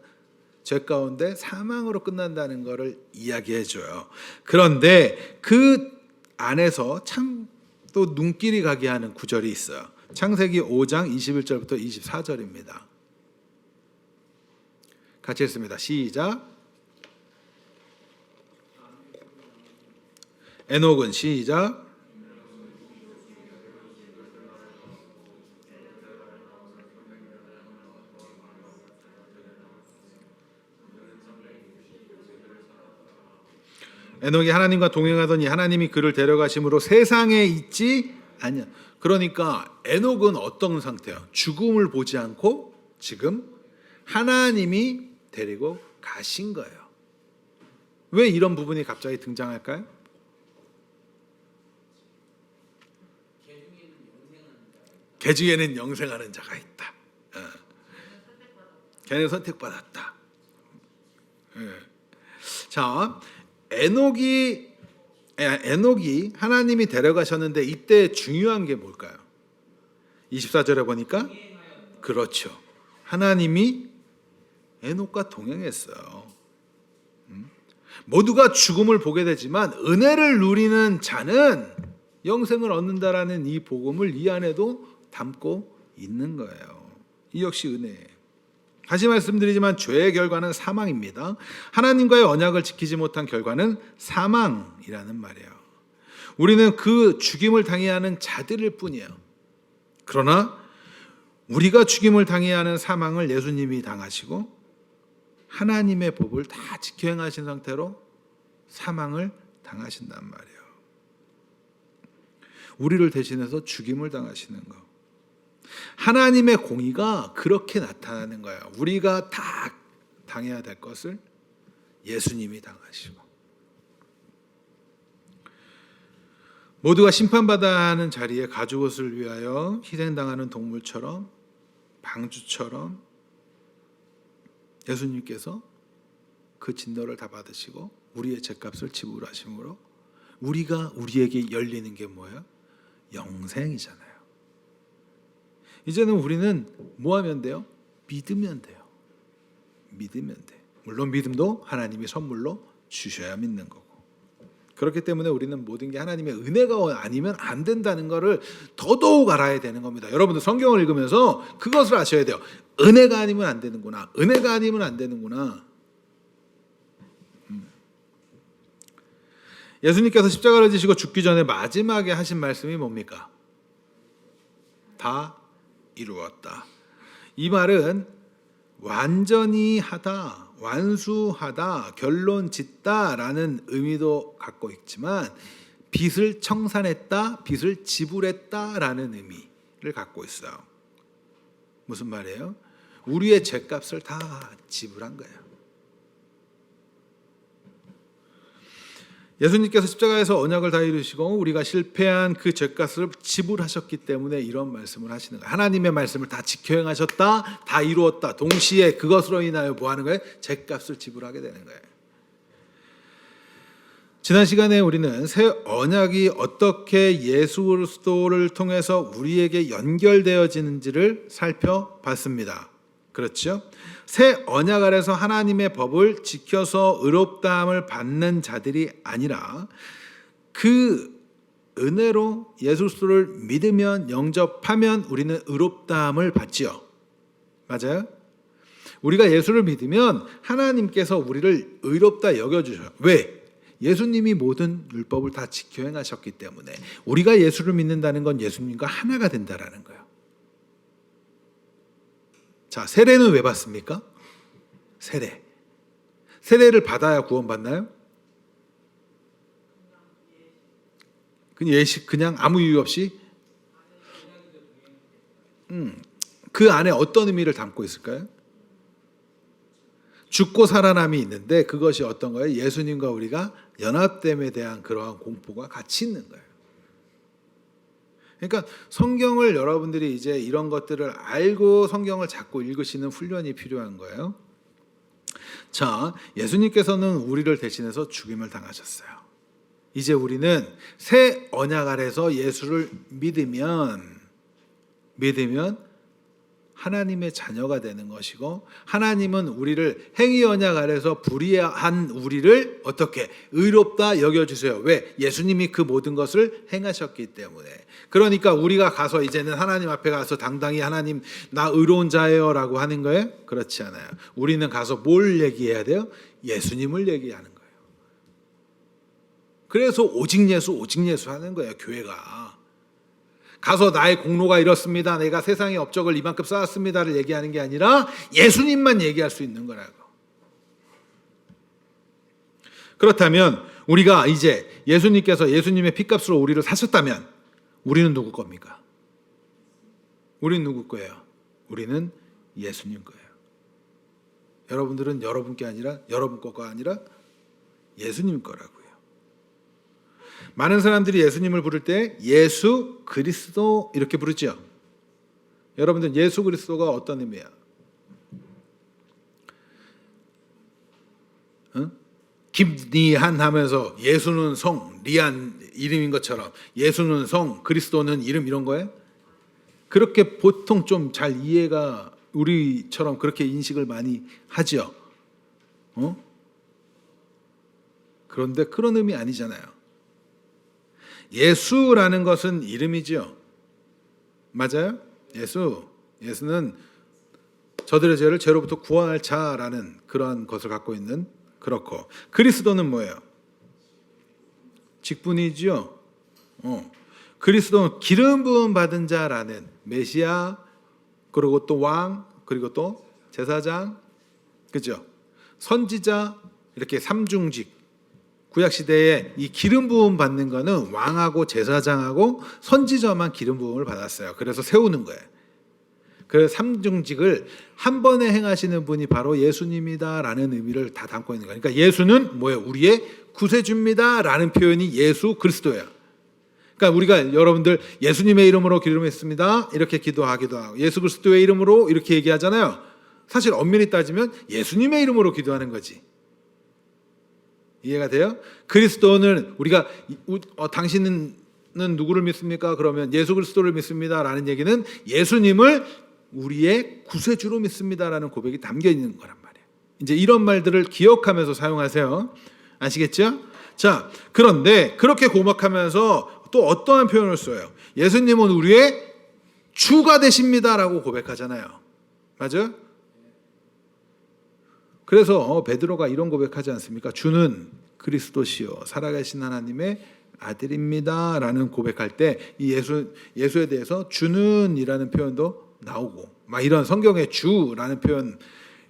Speaker 1: 죄 가운데 사망으로 끝난다는 것을 이야기해 줘요. 그런데 그 안에서 참 또 눈길이 가게 하는 구절이 있어요. 창세기 5장 21절부터 24절입니다. 같이 읽습니다. 시작. 에녹은 시작. 에녹이 하나님과 동행하더니 하나님이 그를 데려가심으로 세상에 있지 아니야. 그러니까 에녹은 어떤 상태예요? 죽음을 보지 않고 지금 하나님이 데리고 가신 거예요. 왜 이런 부분이 갑자기 등장할까요? 개 중에는 영생하는 자가 있다. 걔는 선택받았다. 자, 에녹이 하나님이 데려가셨는데 이때 중요한 게 뭘까요? 24절에 보니까 그렇죠. 하나님이 에녹과 동행했어요. 모두가 죽음을 보게 되지만 은혜를 누리는 자는 영생을 얻는다라는 이 복음을 이 안에도 담고 있는 거예요. 이 역시 은혜예요. 다시 말씀드리지만 죄의 결과는 사망입니다. 하나님과의 언약을 지키지 못한 결과는 사망이라는 말이에요. 우리는 그 죽임을 당해야 하는 자들일 뿐이에요. 그러나 우리가 죽임을 당해야 하는 사망을 예수님이 당하시고 하나님의 법을 다 지켜 행하신 상태로 사망을 당하신단 말이에요. 우리를 대신해서 죽임을 당하시는 거. 하나님의 공의가 그렇게 나타나는 거예요. 우리가 다 당해야 될 것을 예수님이 당하시고 모두가 심판받아야 하는 자리에 가죽옷을 위하여 희생당하는 동물처럼 방주처럼 예수님께서 그 진노를 다 받으시고 우리의 죄값을 지불하심으로 우리에게 열리는 게 뭐예요? 영생이잖아요. 이제는 우리는 뭐 하면 돼요? 믿으면 돼요. 믿으면 돼. 물론 믿음도 하나님이 선물로 주셔야 믿는 거고. 그렇기 때문에 우리는 모든 게 하나님의 은혜가 아니면 안 된다는 것을 더더욱 알아야 되는 겁니다. 여러분들 성경을 읽으면서 그것을 아셔야 돼요. 은혜가 아니면 안 되는구나. 은혜가 아니면 안 되는구나. 예수님께서 십자가를 지시고 죽기 전에 마지막에 하신 말씀이 뭡니까? 다 이루었다. 이 말은 완전히 하다, 완수하다, 결론 짓다라는 의미도 갖고 있지만 빚을 청산했다, 빚을 지불했다라는 의미를 갖고 있어요. 무슨 말이에요? 우리의 죄값을 다 지불한 거예요. 예수님께서 십자가에서 언약을 다 이루시고 우리가 실패한 그 죄값을 지불하셨기 때문에 이런 말씀을 하시는 거예요. 하나님의 말씀을 다 지켜 행하셨다, 다 이루었다. 동시에 그것으로 인하여 뭐 하는 거예요? 죄값을 지불하게 되는 거예요. 지난 시간에 우리는 새 언약이 어떻게 예수 그리스도를 통해서 우리에게 연결되어지는지를 살펴봤습니다. 그렇죠? 새 언약 아래서 하나님의 법을 지켜서 의롭다함을 받는 자들이 아니라 그 은혜로 예수 그리스도를 믿으면 영접하면 우리는 의롭다함을 받지요. 맞아요? 우리가 예수를 믿으면 하나님께서 우리를 의롭다 여겨주셔요. 왜? 예수님이 모든 율법을 다 지켜 행하셨기 때문에 우리가 예수를 믿는다는 건 예수님과 하나가 된다라는 거예요. 자, 세례는 왜 받습니까? 세례를 받아야 구원받나요? 그냥 아무 이유 없이 그 안에 어떤 의미를 담고 있을까요? 죽고 살아남이 있는데 그것이 어떤 거예요? 예수님과 우리가 연합됨에 대한 그러한 공포가 같이 있는 거예요. 그러니까 성경을 여러분들이 이제 이런 것들을 알고 성경을 자꾸 읽으시는 훈련이 필요한 거예요. 자, 예수님께서는 우리를 대신해서 죽임을 당하셨어요. 이제 우리는 새 언약 아래서 예수를 믿으면 하나님의 자녀가 되는 것이고 하나님은 우리를 행위 언약 아래서 불의한 우리를 어떻게 의롭다 여겨주세요. 왜? 예수님이 그 모든 것을 행하셨기 때문에. 그러니까 우리가 가서 이제는 하나님 앞에 가서 당당히 하나님 나 의로운 자예요 라고 하는 거예요? 그렇지 않아요. 우리는 가서 뭘 얘기해야 돼요? 예수님을 얘기하는 거예요. 그래서 오직 예수 하는 거예요. 교회가. 가서 나의 공로가 이렇습니다. 내가 세상의 업적을 이만큼 쌓았습니다를 얘기하는 게 아니라 예수님만 얘기할 수 있는 거라고. 그렇다면 우리가 이제 예수님께서 예수님의 피값으로 우리를 사셨다면 우리는 누구 겁니까? 우리는 누구 거예요? 우리는 예수님 거예요. 여러분들은 여러분 거가 아니라 예수님 거라고요. 많은 사람들이 예수님을 부를 때 예수 그리스도 이렇게 부르죠. 여러분들 예수 그리스도가 어떤 의미야? 김리한 하면서 예수는 성, 리안 이름인 것처럼 예수는 성, 그리스도는 이름 이런 거예요? 그렇게 보통 좀 잘 이해가 우리처럼 그렇게 인식을 많이 하죠. 그런데 그런 의미 아니잖아요. 예수라는 것은 이름이죠. 맞아요? 예수는 저들의 죄를 죄로부터 구원할 자라는 그러한 것을 갖고 있는 그렇고 그리스도는 뭐예요? 직분이죠. 그리스도는 기름 부음 받은 자라는 메시아 그리고 또 왕 그리고 또 제사장 그죠? 선지자 이렇게 삼중직 구약시대에 이 기름 부음 받는 거는 왕하고 제사장하고 선지자만 기름 부음을 받았어요. 그래서 세우는 거예요. 그래서 삼중직을 한 번에 행하시는 분이 바로 예수님이다라는 의미를 다 담고 있는 거예요. 그러니까 예수는 뭐예요? 우리의 구세주입니다라는 표현이 예수 그리스도예요. 그러니까 우리가 여러분들 예수님의 이름으로 기름했습니다 이렇게 기도하기도 하고 예수 그리스도의 이름으로 이렇게 얘기하잖아요. 사실 엄밀히 따지면 예수님의 이름으로 기도하는 거지. 이해가 돼요? 그리스도는 우리가 당신은 누구를 믿습니까? 그러면 예수 그리스도를 믿습니다라는 얘기는 예수님을 우리의 구세주로 믿습니다라는 고백이 담겨 있는 거란 말이에요. 이제 이런 말들을 기억하면서 사용하세요. 아시겠죠? 자, 그런데 그렇게 고백하면서 또 어떠한 표현을 써요? 예수님은 우리의 주가 되십니다라고 고백하잖아요. 맞아요? 그래서 베드로가 이런 고백하지 않습니까? 주는 그리스도시요 살아계신 하나님의 아들입니다라는 고백할 때 이 예수에 대해서 주는이라는 표현도 나오고 막 이런 성경의 주라는 표현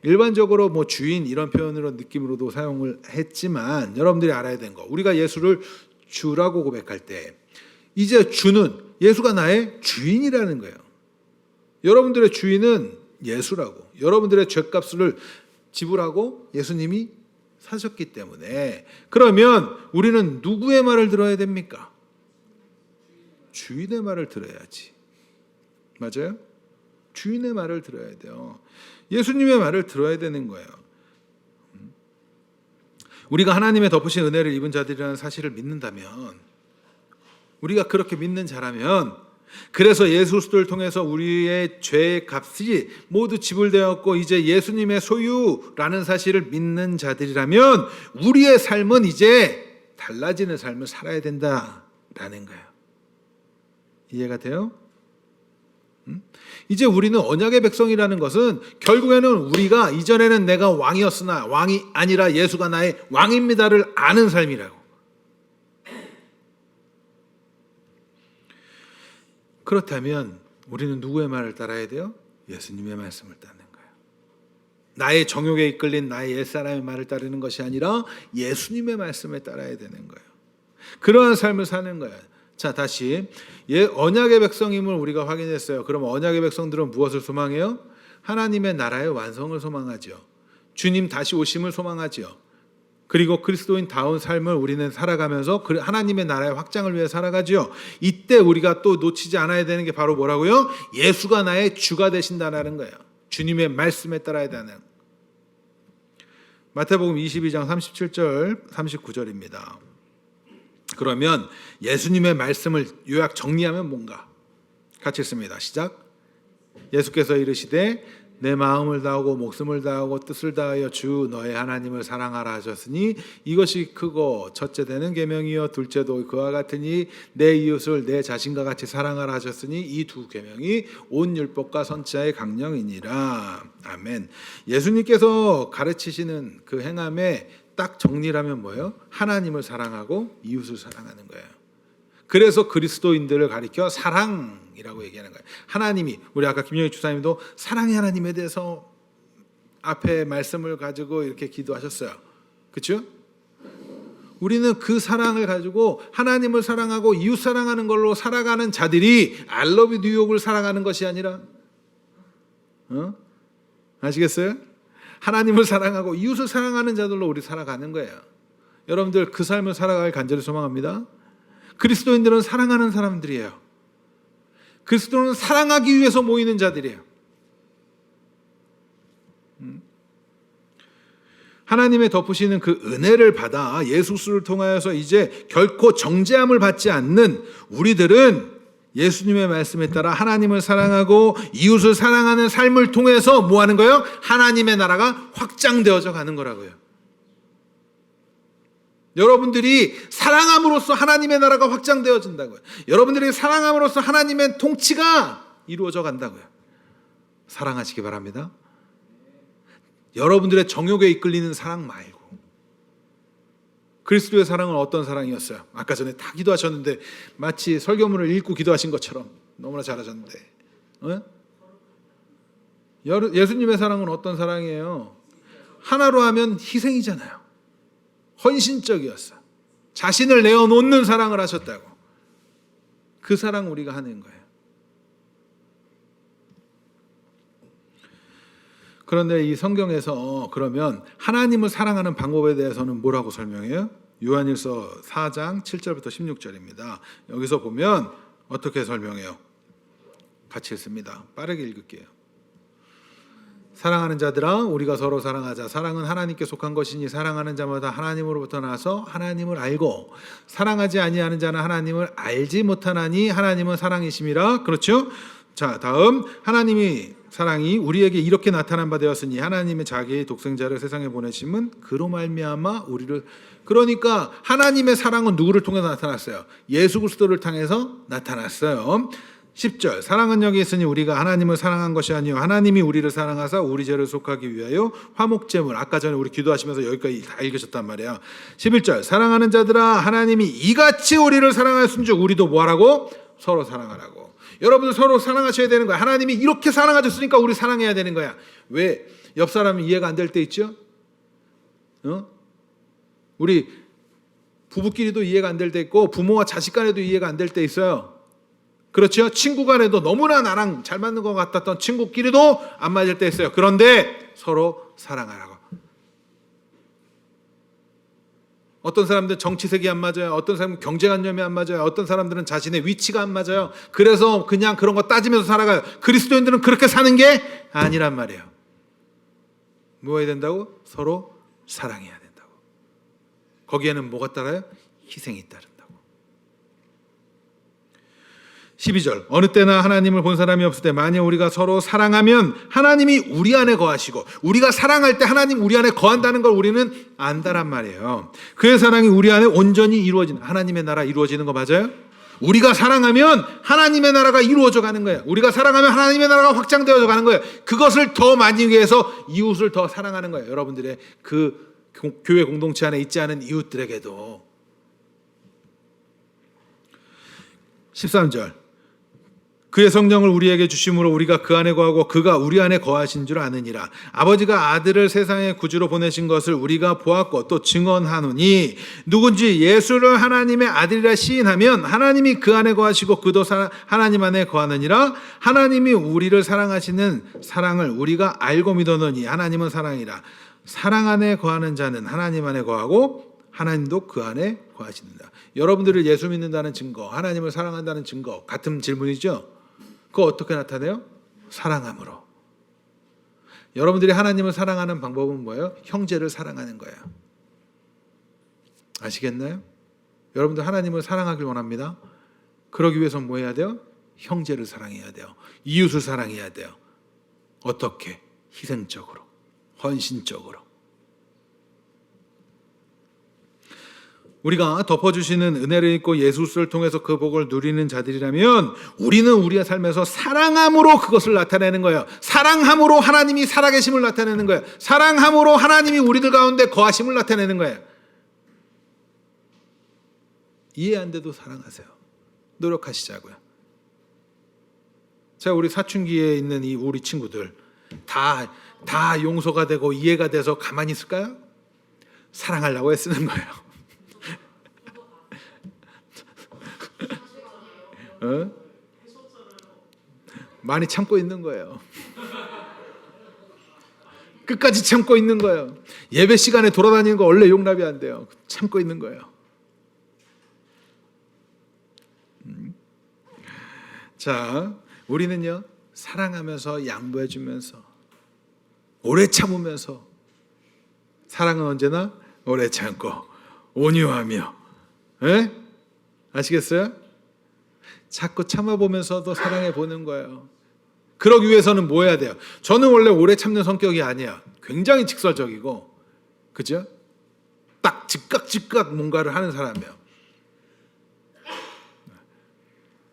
Speaker 1: 일반적으로 뭐 주인 이런 표현으로 느낌으로도 사용을 했지만 여러분들이 알아야 되는 거 우리가 예수를 주라고 고백할 때 이제 주는 예수가 나의 주인이라는 거예요. 여러분들의 주인은 예수라고 여러분들의 죄값을 지불하고 예수님이 사셨기 때문에 그러면 우리는 누구의 말을 들어야 됩니까? 주인의 말을 들어야지. 맞아요? 주인의 말을 들어야 돼요. 예수님의 말을 들어야 되는 거예요. 우리가 하나님의 덮으신 은혜를 입은 자들이라는 사실을 믿는다면 우리가 그렇게 믿는 자라면 그래서 예수 그리스도를 통해서 우리의 죄의 값이 모두 지불되었고 이제 예수님의 소유라는 사실을 믿는 자들이라면 우리의 삶은 이제 달라지는 삶을 살아야 된다라는 거예요. 이해가 돼요? 이제 우리는 언약의 백성이라는 것은 결국에는 우리가 이전에는 내가 왕이었으나 왕이 아니라 예수가 나의 왕입니다를 아는 삶이라고. 그렇다면 우리는 누구의 말을 따라야 돼요? 예수님의 말씀을 따르는 거예요. 나의 정욕에 이끌린 나의 옛사람의 말을 따르는 것이 아니라 예수님의 말씀에 따라야 되는 거예요. 그러한 삶을 사는 거예요. 자, 다시 언약의 백성임을 우리가 확인했어요. 그럼 언약의 백성들은 무엇을 소망해요? 하나님의 나라의 완성을 소망하죠. 주님 다시 오심을 소망하죠. 그리고 그리스도인다운 삶을 우리는 살아가면서 하나님의 나라의 확장을 위해 살아가죠. 이때 우리가 또 놓치지 않아야 되는 게 바로 뭐라고요? 예수가 나의 주가 되신다는 거예요. 주님의 말씀에 따라야 되는. 마태복음 22장 37절 39절입니다. 그러면 예수님의 말씀을 요약 정리하면 뭔가? 같이 읽습니다. 시작. 예수께서 이르시되 내 마음을 다하고 목숨을 다하고 뜻을 다하여 주 너의 하나님을 사랑하라 하셨으니 이것이 크고 첫째 되는 계명이요 둘째도 그와 같으니 내 이웃을 내 자신과 같이 사랑하라 하셨으니 이 두 계명이 온 율법과 선지자의 강령이니라. 아멘. 예수님께서 가르치시는 그 행함에 딱 정리라면 뭐예요? 하나님을 사랑하고 이웃을 사랑하는 거예요. 그래서 그리스도인들을 가리켜 사랑이라고 얘기하는 거예요. 하나님이, 우리 아까 김영희 주사님도 사랑의 하나님에 대해서 앞에 말씀을 가지고 이렇게 기도하셨어요. 그렇죠? 우리는 그 사랑을 가지고 하나님을 사랑하고 이웃 사랑하는 걸로 살아가는 자들이 I love you 뉴욕을 살아가는 것이 아니라, 아시겠어요? 하나님을 사랑하고 이웃을 사랑하는 자들로 우리 살아가는 거예요. 여러분들 그 삶을 살아가길 간절히 소망합니다. 그리스도인들은 사랑하는 사람들이에요. 그리스도는 사랑하기 위해서 모이는 자들이에요. 하나님의 덮으시는 그 은혜를 받아 예수를 통하여서 이제 결코 정죄함을 받지 않는 우리들은 예수님의 말씀에 따라 하나님을 사랑하고 이웃을 사랑하는 삶을 통해서 뭐 하는 거예요? 하나님의 나라가 확장되어져 가는 거라고요. 여러분들이 사랑함으로써 하나님의 나라가 확장되어진다고요. 여러분들이 사랑함으로써 하나님의 통치가 이루어져 간다고요. 사랑하시기 바랍니다. 여러분들의 정욕에 이끌리는 사랑 말고. 그리스도의 사랑은 어떤 사랑이었어요? 아까 전에 다 기도하셨는데 마치 설교문을 읽고 기도하신 것처럼 너무나 잘하셨는데, 예수님의 사랑은 어떤 사랑이에요? 하나로 하면 희생이잖아요. 헌신적이었어. 자신을 내어놓는 사랑을 하셨다고. 그 사랑 우리가 하는 거예요. 그런데 이 성경에서 그러면 하나님을 사랑하는 방법에 대해서는 뭐라고 설명해요? 요한일서 4장 7절부터 16절입니다. 여기서 보면 어떻게 설명해요? 같이 읽습니다. 빠르게 읽을게요. 사랑하는 자들아 우리가 서로 사랑하자. 사랑은 하나님께 속한 것이니 사랑하는 자마다 하나님으로부터 나서 하나님을 알고 사랑하지 아니하는 자는 하나님을 알지 못하나니 하나님은 사랑이심이라. 그렇죠? 자, 다음 하나님이 사랑이 우리에게 이렇게 나타난 바 되었으니 하나님의 자기의 독생자를 세상에 보내심은 그로 말미암아 우리를. 그러니까 하나님의 사랑은 누구를 통해서 나타났어요? 예수 그리스도를 통해서 나타났어요. 10절 사랑은 여기 있으니 우리가 하나님을 사랑한 것이 아니요 하나님이 우리를 사랑하사 우리 죄를 속하기 위하여 화목제물. 아까 전에 우리 기도하시면서 여기까지 다 읽으셨단 말이에요. 11절 사랑하는 자들아 하나님이 이같이 우리를 사랑하였은즉 우리도 뭐하라고? 서로 사랑하라고. 여러분들 서로 사랑하셔야 되는 거야. 하나님이 이렇게 사랑하셨으니까 우리 사랑해야 되는 거야. 왜? 옆 사람이 이해가 안 될 때 있죠? 우리 부부끼리도 이해가 안 될 때 있고 부모와 자식 간에도 이해가 안 될 때 있어요. 그렇죠? 친구 간에도 너무나 나랑 잘 맞는 것 같았던 친구끼리도 안 맞을 때 있어요. 그런데 서로 사랑하라고. 어떤 사람들은 정치색이 안 맞아요. 어떤 사람은 경제관념이 안 맞아요. 어떤 사람들은 자신의 위치가 안 맞아요. 그래서 그냥 그런 거 따지면서 살아가요. 그리스도인들은 그렇게 사는 게 아니란 말이에요. 뭐 해야 된다고? 서로 사랑해야 된다고. 거기에는 뭐가 따라요? 희생이 따른다고. 12절 어느 때나 하나님을 본 사람이 없을 때 만일 우리가 서로 사랑하면 하나님이 우리 안에 거하시고 우리가 사랑할 때 하나님 우리 안에 거한다는 걸 우리는 안다란 말이에요. 그의 사랑이 우리 안에 온전히 이루어지는 하나님의 나라 이루어지는 거 맞아요? 우리가 사랑하면 하나님의 나라가 이루어져 가는 거예요. 우리가 사랑하면 하나님의 나라가 확장되어져 가는 거예요. 그것을 더 많이 위해서 이웃을 더 사랑하는 거예요. 여러분들의 그 교회 공동체 안에 있지 않은 이웃들에게도. 13절 그의 성령을 우리에게 주심으로 우리가 그 안에 거하고 그가 우리 안에 거하신 줄 아느니라. 아버지가 아들을 세상의 구주로 보내신 것을 우리가 보았고 또 증언하노니 누군지 예수를 하나님의 아들이라 시인하면 하나님이 그 안에 거하시고 그도 하나님 안에 거하느니라. 하나님이 우리를 사랑하시는 사랑을 우리가 알고 믿었노니 하나님은 사랑이라. 사랑 안에 거하는 자는 하나님 안에 거하고 하나님도 그 안에 거하시는다. 여러분들을 예수 믿는다는 증거, 하나님을 사랑한다는 증거 같은 질문이죠. 그거 어떻게 나타내요? 사랑함으로. 여러분들이 하나님을 사랑하는 방법은 뭐예요? 형제를 사랑하는 거예요. 아시겠나요? 여러분들 하나님을 사랑하길 원합니다. 그러기 위해서는 뭐 해야 돼요? 형제를 사랑해야 돼요. 이웃을 사랑해야 돼요. 어떻게? 희생적으로, 헌신적으로. 우리가 덮어주시는 은혜를 입고 예수 그리스도를 통해서 그 복을 누리는 자들이라면 우리는 우리의 삶에서 사랑함으로 그것을 나타내는 거예요. 사랑함으로 하나님이 살아계심을 나타내는 거예요. 사랑함으로 하나님이 우리들 가운데 거하심을 나타내는 거예요. 이해 안 돼도 사랑하세요. 노력하시자고요. 제가 우리 사춘기에 있는 이 우리 친구들 다 용서가 되고 이해가 돼서 가만히 있을까요? 사랑하려고 애쓰는 거예요. 어? 많이 참고 있는 거예요. 끝까지 참고 있는 거예요. 예배 시간에 돌아다니는 거 원래 용납이 안 돼요. 참고 있는 거예요. 자, 우리는요 사랑하면서 양보해주면서 오래 참으면서 사랑은 언제나 오래 참고 온유하며 아시겠어요? 자꾸 참아보면서도 사랑해보는 거예요. 그러기 위해서는 뭐 해야 돼요? 저는 원래 오래 참는 성격이 아니야. 굉장히 직설적이고 그죠? 딱 즉각 뭔가를 하는 사람이에요.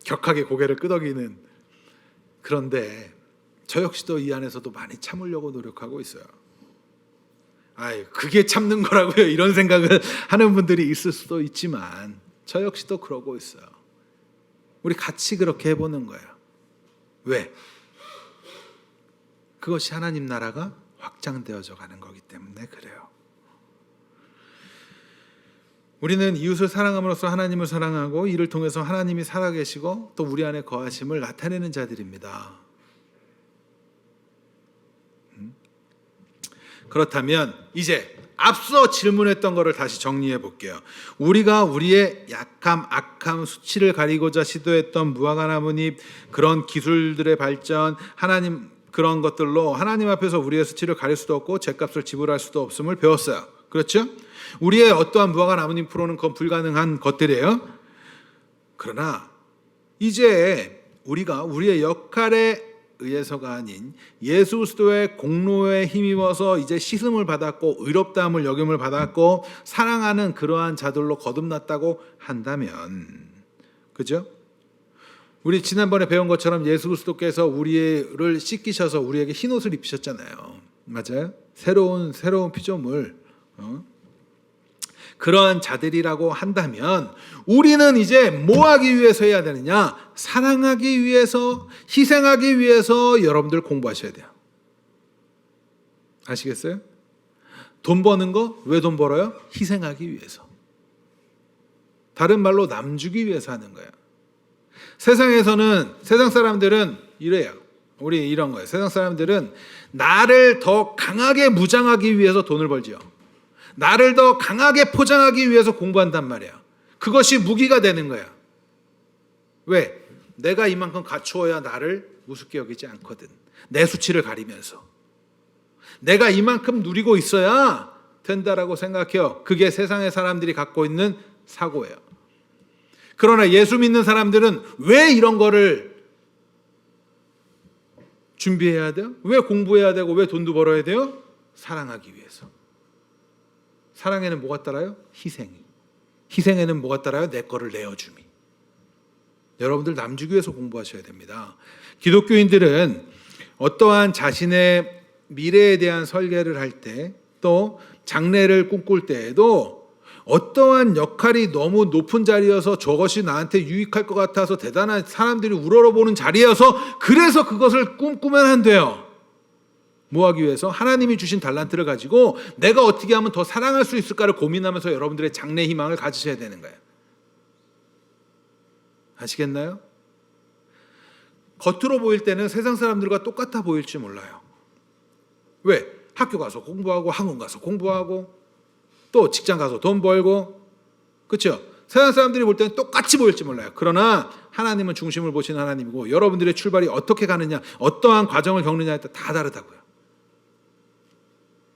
Speaker 1: 격하게 고개를 끄덕이는. 그런데 저 역시도 이 안에서도 많이 참으려고 노력하고 있어요. 그게 참는 거라고요? 이런 생각을 하는 분들이 있을 수도 있지만 저 역시도 그러고 있어요. 우리 같이 그렇게 해보는 거예요. 왜? 그것이 하나님 나라가 확장되어져 가는 거기 때문에 그래요. 우리는 이웃을 사랑함으로써 하나님을 사랑하고 이를 통해서 하나님이 살아계시고 또 우리 안에 거하심을 나타내는 자들입니다. 그렇다면 이제 앞서 질문했던 것을 다시 정리해 볼게요. 우리가 우리의 약함, 악함, 수치를 가리고자 시도했던 무화과 나뭇잎, 그런 기술들의 발전, 하나님 그런 것들로 하나님 앞에서 우리의 수치를 가릴 수도 없고 죄값을 지불할 수도 없음을 배웠어요. 그렇죠? 우리의 어떠한 무화과 나뭇잎으로는 그건 불가능한 것들이에요. 그러나 이제 우리가 우리의 역할에 의해서가 아닌 예수 그리스도의 공로에 힘입어서 이제 씻음을 받았고 의롭다함을 여김을 받았고 사랑하는 그러한 자들로 거듭났다고 한다면, 그죠? 우리 지난번에 배운 것처럼 예수 그리스도께서 우리를 씻기셔서 우리에게 흰 옷을 입히셨잖아요. 맞아요? 새로운 피조물, 그러한 자들이라고 한다면 우리는 이제 뭐 하기 위해서 해야 되느냐? 사랑하기 위해서, 희생하기 위해서 여러분들 공부하셔야 돼요. 아시겠어요? 돈 버는 거 왜 돈 벌어요? 희생하기 위해서. 다른 말로 남 주기 위해서 하는 거예요. 세상에서는, 세상 사람들은 이래요. 우리 이런 거예요. 세상 사람들은 나를 더 강하게 무장하기 위해서 돈을 벌지요. 나를 더 강하게 포장하기 위해서 공부한단 말이야. 그것이 무기가 되는 거야. 왜? 내가 이만큼 갖추어야 나를 우습게 여기지 않거든. 내 수치를 가리면서. 내가 이만큼 누리고 있어야 된다라고 생각해요. 그게 세상의 사람들이 갖고 있는 사고예요. 그러나 예수 믿는 사람들은 왜 이런 거를 준비해야 돼요? 왜 공부해야 되고 왜 돈도 벌어야 돼요? 사랑하기 위해서. 사랑에는 뭐가 따라요? 희생이. 희생에는 뭐가 따라요? 내 거를 내어줌이. 여러분들 남 주기 위해서 공부하셔야 됩니다. 기독교인들은 어떠한 자신의 미래에 대한 설계를 할 때, 또 장래를 꿈꿀 때에도 어떠한 역할이 너무 높은 자리여서 저것이 나한테 유익할 것 같아서 대단한 사람들이 우러러보는 자리여서 그래서 그것을 꿈꾸면 안 돼요. 뭐 하기 위해서? 하나님이 주신 달란트를 가지고 내가 어떻게 하면 더 사랑할 수 있을까를 고민하면서 여러분들의 장래 희망을 가지셔야 되는 거예요. 아시겠나요? 겉으로 보일 때는 세상 사람들과 똑같아 보일지 몰라요. 왜? 학교 가서 공부하고 학원 가서 공부하고 또 직장 가서 돈 벌고, 그렇죠? 세상 사람들이 볼 때는 똑같이 보일지 몰라요. 그러나 하나님은 중심을 보시는 하나님이고 여러분들의 출발이 어떻게 가느냐, 어떠한 과정을 겪느냐에 따라 다 다르다고요.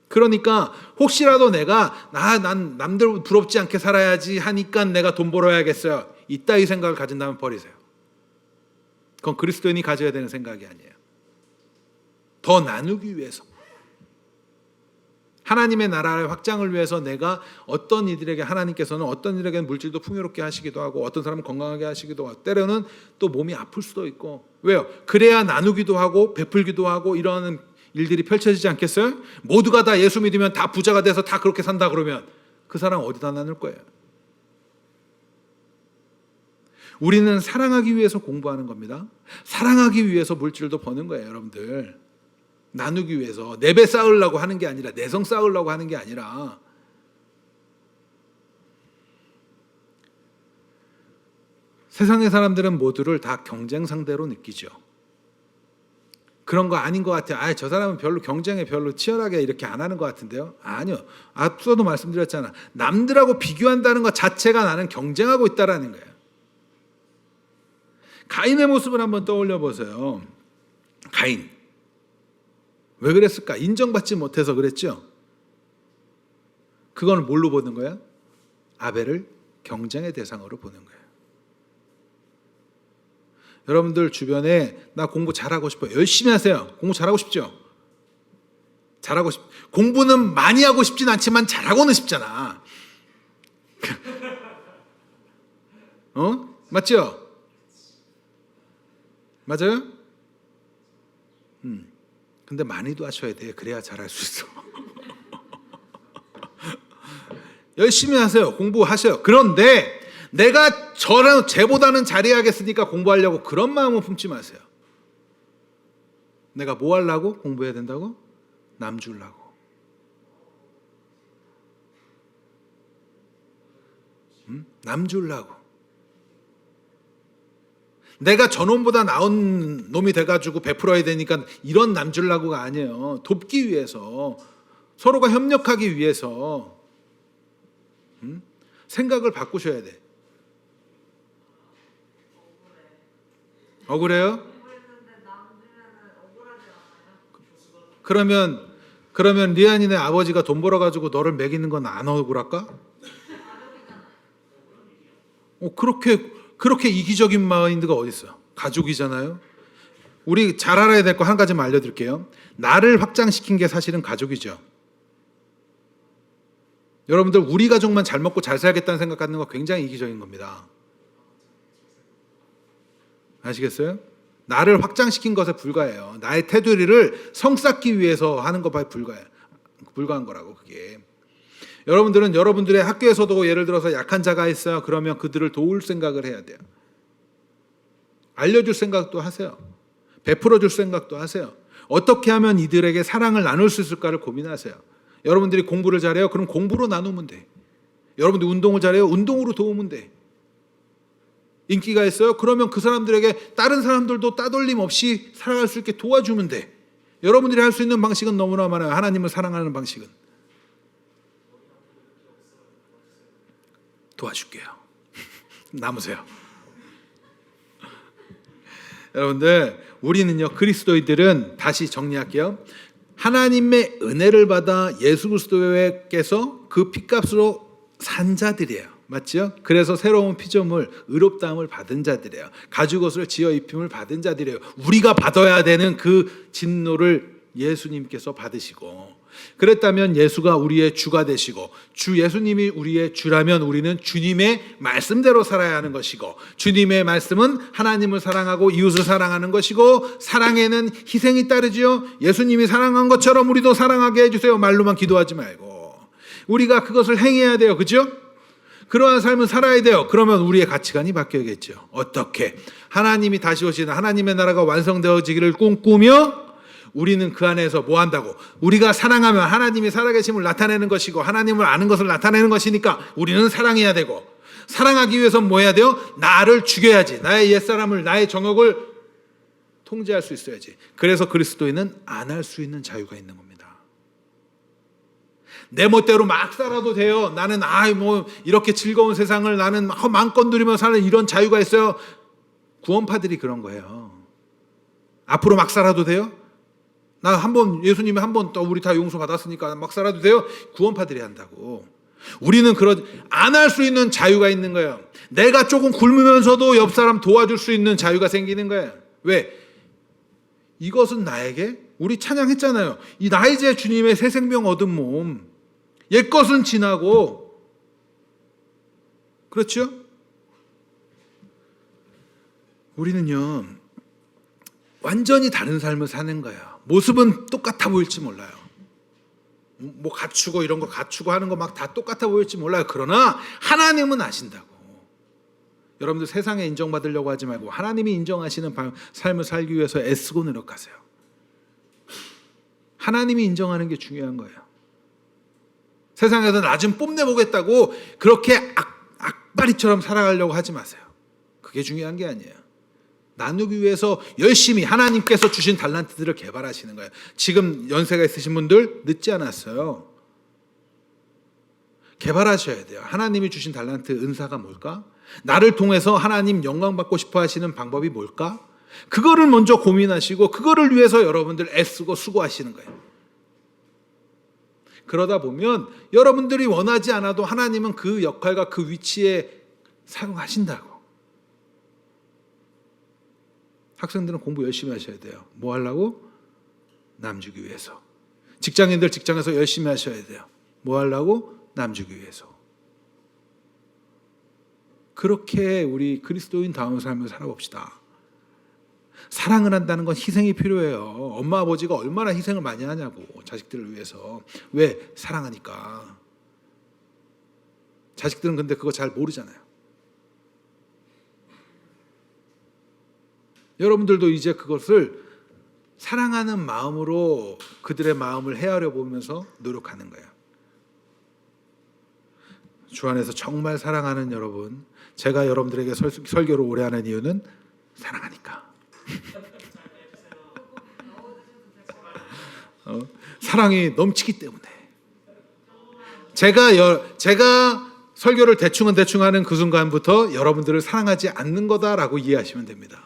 Speaker 1: 그러니까 혹시라도 내가 난 남들 부럽지 않게 살아야지 하니까 내가 돈 벌어야겠어요, 이따위 생각을 가진다면 버리세요. 그건 그리스도인이 가져야 되는 생각이 아니에요. 더 나누기 위해서, 하나님의 나라의 확장을 위해서 내가 어떤 이들에게, 하나님께서는 어떤 이들에게는 물질도 풍요롭게 하시기도 하고 어떤 사람은 건강하게 하시기도 하고 때로는 또 몸이 아플 수도 있고. 왜요? 그래야 나누기도 하고 베풀기도 하고 이런 일들이 펼쳐지지 않겠어요? 모두가 다 예수 믿으면 다 부자가 돼서 다 그렇게 산다 그러면 그 사람 어디다 나눌 거예요? 우리는 사랑하기 위해서 공부하는 겁니다. 사랑하기 위해서 물질도 버는 거예요, 여러분들. 나누기 위해서 내배 쌓으려고 하는 게 아니라, 내성 쌓으려고 하는 게 아니라. 세상의 사람들은 모두를 다 경쟁 상대로 느끼죠. 그런 거 아닌 것 같아요. 저 사람은 별로 경쟁에 별로 치열하게 이렇게 안 하는 것 같은데요. 아니요. 앞서도 말씀드렸잖아. 남들하고 비교한다는 것 자체가 나는 경쟁하고 있다라는 거예요. 가인의 모습을 한번 떠올려 보세요. 가인. 왜 그랬을까? 인정받지 못해서 그랬죠. 그건 뭘로 보는 거야? 아벨을 경쟁의 대상으로 보는 거예요. 여러분들 주변에 나 공부 잘하고 싶어요. 열심히 하세요. 공부 잘하고 싶죠? 공부는 많이 하고 싶진 않지만 잘하고는 싶잖아. 맞죠? 맞아요? 근데 많이도 하셔야 돼. 그래야 잘할 수 있어. 열심히 하세요. 공부하세요. 그런데 내가 쟤보다는 잘해야겠으니까 공부하려고 그런 마음은 품지 마세요. 내가 뭐 하려고 공부해야 된다고? 남 주려고. 남 주려고. 내가 저놈보다 나은 놈이 돼가지고 베풀어야 되니까 이런 남 주려고가 아니에요. 돕기 위해서, 서로가 협력하기 위해서. 생각을 바꾸셔야 돼. 억울해요? 그러면 리안이네 아버지가 돈 벌어가지고 너를 먹이는 건 안 억울할까? 그렇게 이기적인 마인드가 어디 있어요? 가족이잖아요. 우리 잘 알아야 될 거 한 가지만 알려드릴게요. 나를 확장시킨 게 사실은 가족이죠. 여러분들 우리 가족만 잘 먹고 잘 살겠다는 생각 갖는 거 굉장히 이기적인 겁니다. 아시겠어요? 나를 확장시킨 것에 불과해요. 나의 테두리를 성 쌓기 위해서 하는 것에 불과한 거라고, 그게. 여러분들은 여러분들의 학교에서도 예를 들어서 약한 자가 있어요. 그러면 그들을 도울 생각을 해야 돼요. 알려줄 생각도 하세요. 베풀어줄 생각도 하세요. 어떻게 하면 이들에게 사랑을 나눌 수 있을까를 고민하세요. 여러분들이 공부를 잘해요. 그럼 공부로 나누면 돼. 여러분들이 운동을 잘해요. 운동으로 도우면 돼. 인기가 있어요. 그러면 그 사람들에게 다른 사람들도 따돌림 없이 살아갈 수 있게 도와주면 돼. 여러분들이 할 수 있는 방식은 너무나 많아요. 하나님을 사랑하는 방식은. 도와줄게요. 남으세요. 여러분들, 우리는요, 그리스도인들은, 다시 정리할게요. 하나님의 은혜를 받아 예수 그리스도께서 그 핏값으로 산 자들이에요. 맞죠? 그래서 새로운 피조물, 의롭다함을 받은 자들이에요. 가죽옷을 지어 입힘을 받은 자들이에요. 우리가 받아야 되는 그 진노를 예수님께서 받으시고, 그랬다면 예수가 우리의 주가 되시고, 주 예수님이 우리의 주라면 우리는 주님의 말씀대로 살아야 하는 것이고, 주님의 말씀은 하나님을 사랑하고 이웃을 사랑하는 것이고, 사랑에는 희생이 따르지요. 예수님이 사랑한 것처럼 우리도 사랑하게 해주세요. 말로만 기도하지 말고 우리가 그것을 행해야 돼요. 그죠? 그러한 삶을 살아야 돼요. 그러면 우리의 가치관이 바뀌어야겠죠. 어떻게? 하나님이 다시 오시는 하나님의 나라가 완성되어지기를 꿈꾸며 우리는 그 안에서 뭐 한다고? 우리가 사랑하면 하나님이 살아계심을 나타내는 것이고 하나님을 아는 것을 나타내는 것이니까 우리는 사랑해야 되고, 사랑하기 위해서는 뭐 해야 돼요? 나를 죽여야지. 나의 옛사람을, 나의 정욕을 통제할 수 있어야지. 그래서 그리스도인은 안 할 수 있는 자유가 있는 겁니다. 내 멋대로 막 살아도 돼요. 나는 뭐 이렇게 즐거운 세상을 나는 마음껏 누리며 사는 이런 자유가 있어요. 구원파들이 그런 거예요. 앞으로 막 살아도 돼요? 나 한번 예수님이 한번 또 우리 다 용서 받았으니까 막 살아도 돼요? 구원파들이 한다고. 우리는 안 할 수 있는 자유가 있는 거예요. 내가 조금 굶으면서도 옆 사람 도와줄 수 있는 자유가 생기는 거예요. 왜? 이것은 나에게, 우리 찬양했잖아요. 이 나 이제 주님의 새 생명 얻은 몸, 옛것은 지나고, 그렇죠? 우리는요 완전히 다른 삶을 사는 거예요. 모습은 똑같아 보일지 몰라요. 뭐 갖추고 이런 거 갖추고 하는 거 막 다 똑같아 보일지 몰라요. 그러나 하나님은 아신다고. 여러분들 세상에 인정받으려고 하지 말고 하나님이 인정하시는 삶을 살기 위해서 애쓰고 노력하세요. 하나님이 인정하는 게 중요한 거예요. 세상에서 나 좀 뽐내보겠다고 그렇게 악바리처럼 살아가려고 하지 마세요. 그게 중요한 게 아니에요. 나누기 위해서 열심히 하나님께서 주신 달란트들을 개발하시는 거예요. 지금 연세가 있으신 분들 늦지 않았어요. 개발하셔야 돼요. 하나님이 주신 달란트, 은사가 뭘까? 나를 통해서 하나님 영광 받고 싶어 하시는 방법이 뭘까? 그거를 먼저 고민하시고 그거를 위해서 여러분들 애쓰고 수고하시는 거예요. 그러다 보면 여러분들이 원하지 않아도 하나님은 그 역할과 그 위치에 사용하신다고. 학생들은 공부 열심히 하셔야 돼요. 뭐 하려고? 남 주기 위해서. 직장인들 직장에서 열심히 하셔야 돼요. 뭐 하려고? 남 주기 위해서. 그렇게 우리 그리스도인 다운 삶을 살아봅시다. 사랑을 한다는 건 희생이 필요해요. 엄마 아버지가 얼마나 희생을 많이 하냐고, 자식들을 위해서. 왜? 사랑하니까. 자식들은 근데 그거 잘 모르잖아요. 여러분들도 이제 그것을 사랑하는 마음으로 그들의 마음을 헤아려 보면서 노력하는 거예요. 주 안에서 정말 사랑하는 여러분, 제가 여러분들에게 설교를 오래 하는 이유는 사랑하니까. 사랑이 넘치기 때문에. 제가 설교를 대충 하는 그 순간부터 여러분들을 사랑하지 않는 거다라고 이해하시면 됩니다.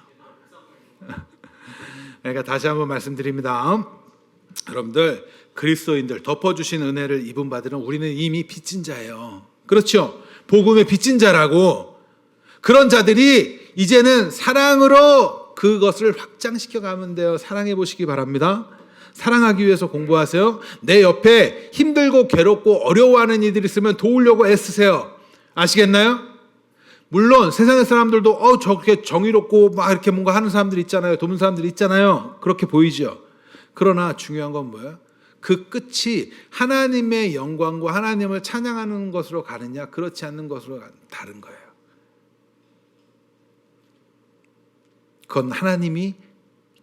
Speaker 1: 그러니까 다시 한번 말씀드립니다. 여러분들, 그리스도인들, 덮어주신 은혜를 입은 바들은 우리는 이미 빚진 자예요. 그렇죠? 복음의 빚진 자라고. 그런 자들이 이제는 사랑으로 그것을 확장시켜 가면 돼요. 사랑해 보시기 바랍니다. 사랑하기 위해서 공부하세요. 내 옆에 힘들고 괴롭고 어려워하는 이들이 있으면 도우려고 애쓰세요. 아시겠나요? 물론 세상의 사람들도 저렇게 정의롭고 막 이렇게 뭔가 하는 사람들 있잖아요. 돕는 사람들 있잖아요. 그렇게 보이죠. 그러나 중요한 건 뭐예요? 그 끝이 하나님의 영광과 하나님을 찬양하는 것으로 가느냐, 그렇지 않는 것으로 다른 거예요. 그건 하나님이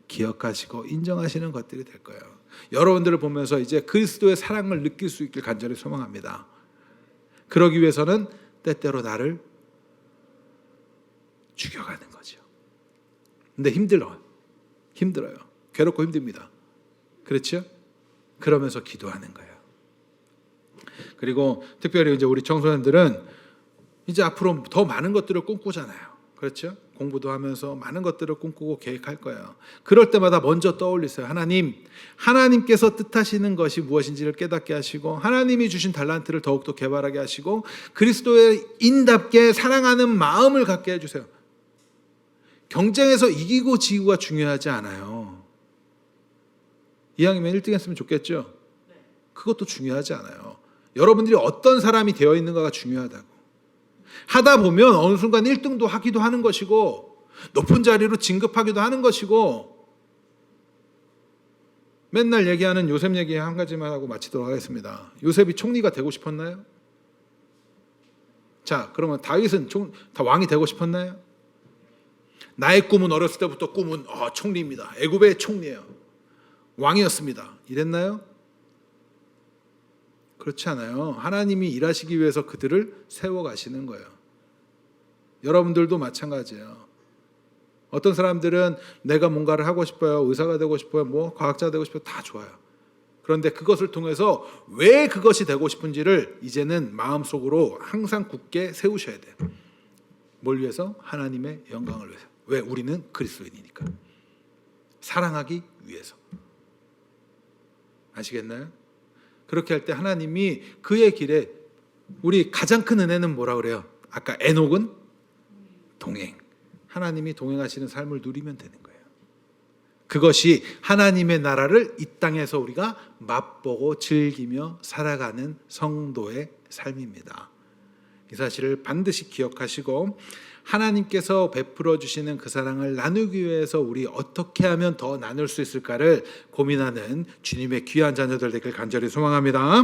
Speaker 1: 기억하시고 인정하시는 것들이 될 거예요. 여러분들을 보면서 이제 그리스도의 사랑을 느낄 수 있길 간절히 소망합니다. 그러기 위해서는 때때로 나를 죽여가는 거죠. 근데 힘들어요. 괴롭고 힘듭니다. 그렇죠? 그러면서 기도하는 거예요. 그리고 특별히 이제 우리 청소년들은 이제 앞으로 더 많은 것들을 꿈꾸잖아요. 그렇죠? 공부도 하면서 많은 것들을 꿈꾸고 계획할 거예요. 그럴 때마다 먼저 떠올리세요. 하나님께서 뜻하시는 것이 무엇인지를 깨닫게 하시고 하나님이 주신 달란트를 더욱더 개발하게 하시고 그리스도의 인답게 사랑하는 마음을 갖게 해주세요. 경쟁에서 이기고 지고가 중요하지 않아요. 이왕이면 1등 했으면 좋겠죠. 그것도 중요하지 않아요. 여러분들이 어떤 사람이 되어 있는가가 중요하다고. 하다 보면 어느 순간 1등도 하기도 하는 것이고 높은 자리로 진급하기도 하는 것이고, 맨날 얘기하는 요셉 얘기 한 가지만 하고 마치도록 하겠습니다. 요셉이 총리가 되고 싶었나요? 자, 그러면 다윗은 다 왕이 되고 싶었나요? 나의 꿈은 어렸을 때부터 꿈은 총리입니다. 애굽의 총리예요. 왕이었습니다. 이랬나요? 그렇지 않아요. 하나님이 일하시기 위해서 그들을 세워가시는 거예요. 여러분들도 마찬가지예요. 어떤 사람들은 내가 뭔가를 하고 싶어요. 의사가 되고 싶어요. 과학자 되고 싶어요. 다 좋아요. 그런데 그것을 통해서 왜 그것이 되고 싶은지를 이제는 마음속으로 항상 굳게 세우셔야 돼요. 뭘 위해서? 하나님의 영광을 위해서. 왜? 우리는 그리스도인이니까. 사랑하기 위해서. 아시겠나요? 그렇게 할 때 하나님이 그의 길에, 우리 가장 큰 은혜는 뭐라 그래요? 아까 에녹은 동행. 하나님이 동행하시는 삶을 누리면 되는 거예요. 그것이 하나님의 나라를 이 땅에서 우리가 맛보고 즐기며 살아가는 성도의 삶입니다. 이 사실을 반드시 기억하시고 하나님께서 베풀어 주시는 그 사랑을 나누기 위해서 우리 어떻게 하면 더 나눌 수 있을까를 고민하는 주님의 귀한 자녀들 되길 간절히 소망합니다.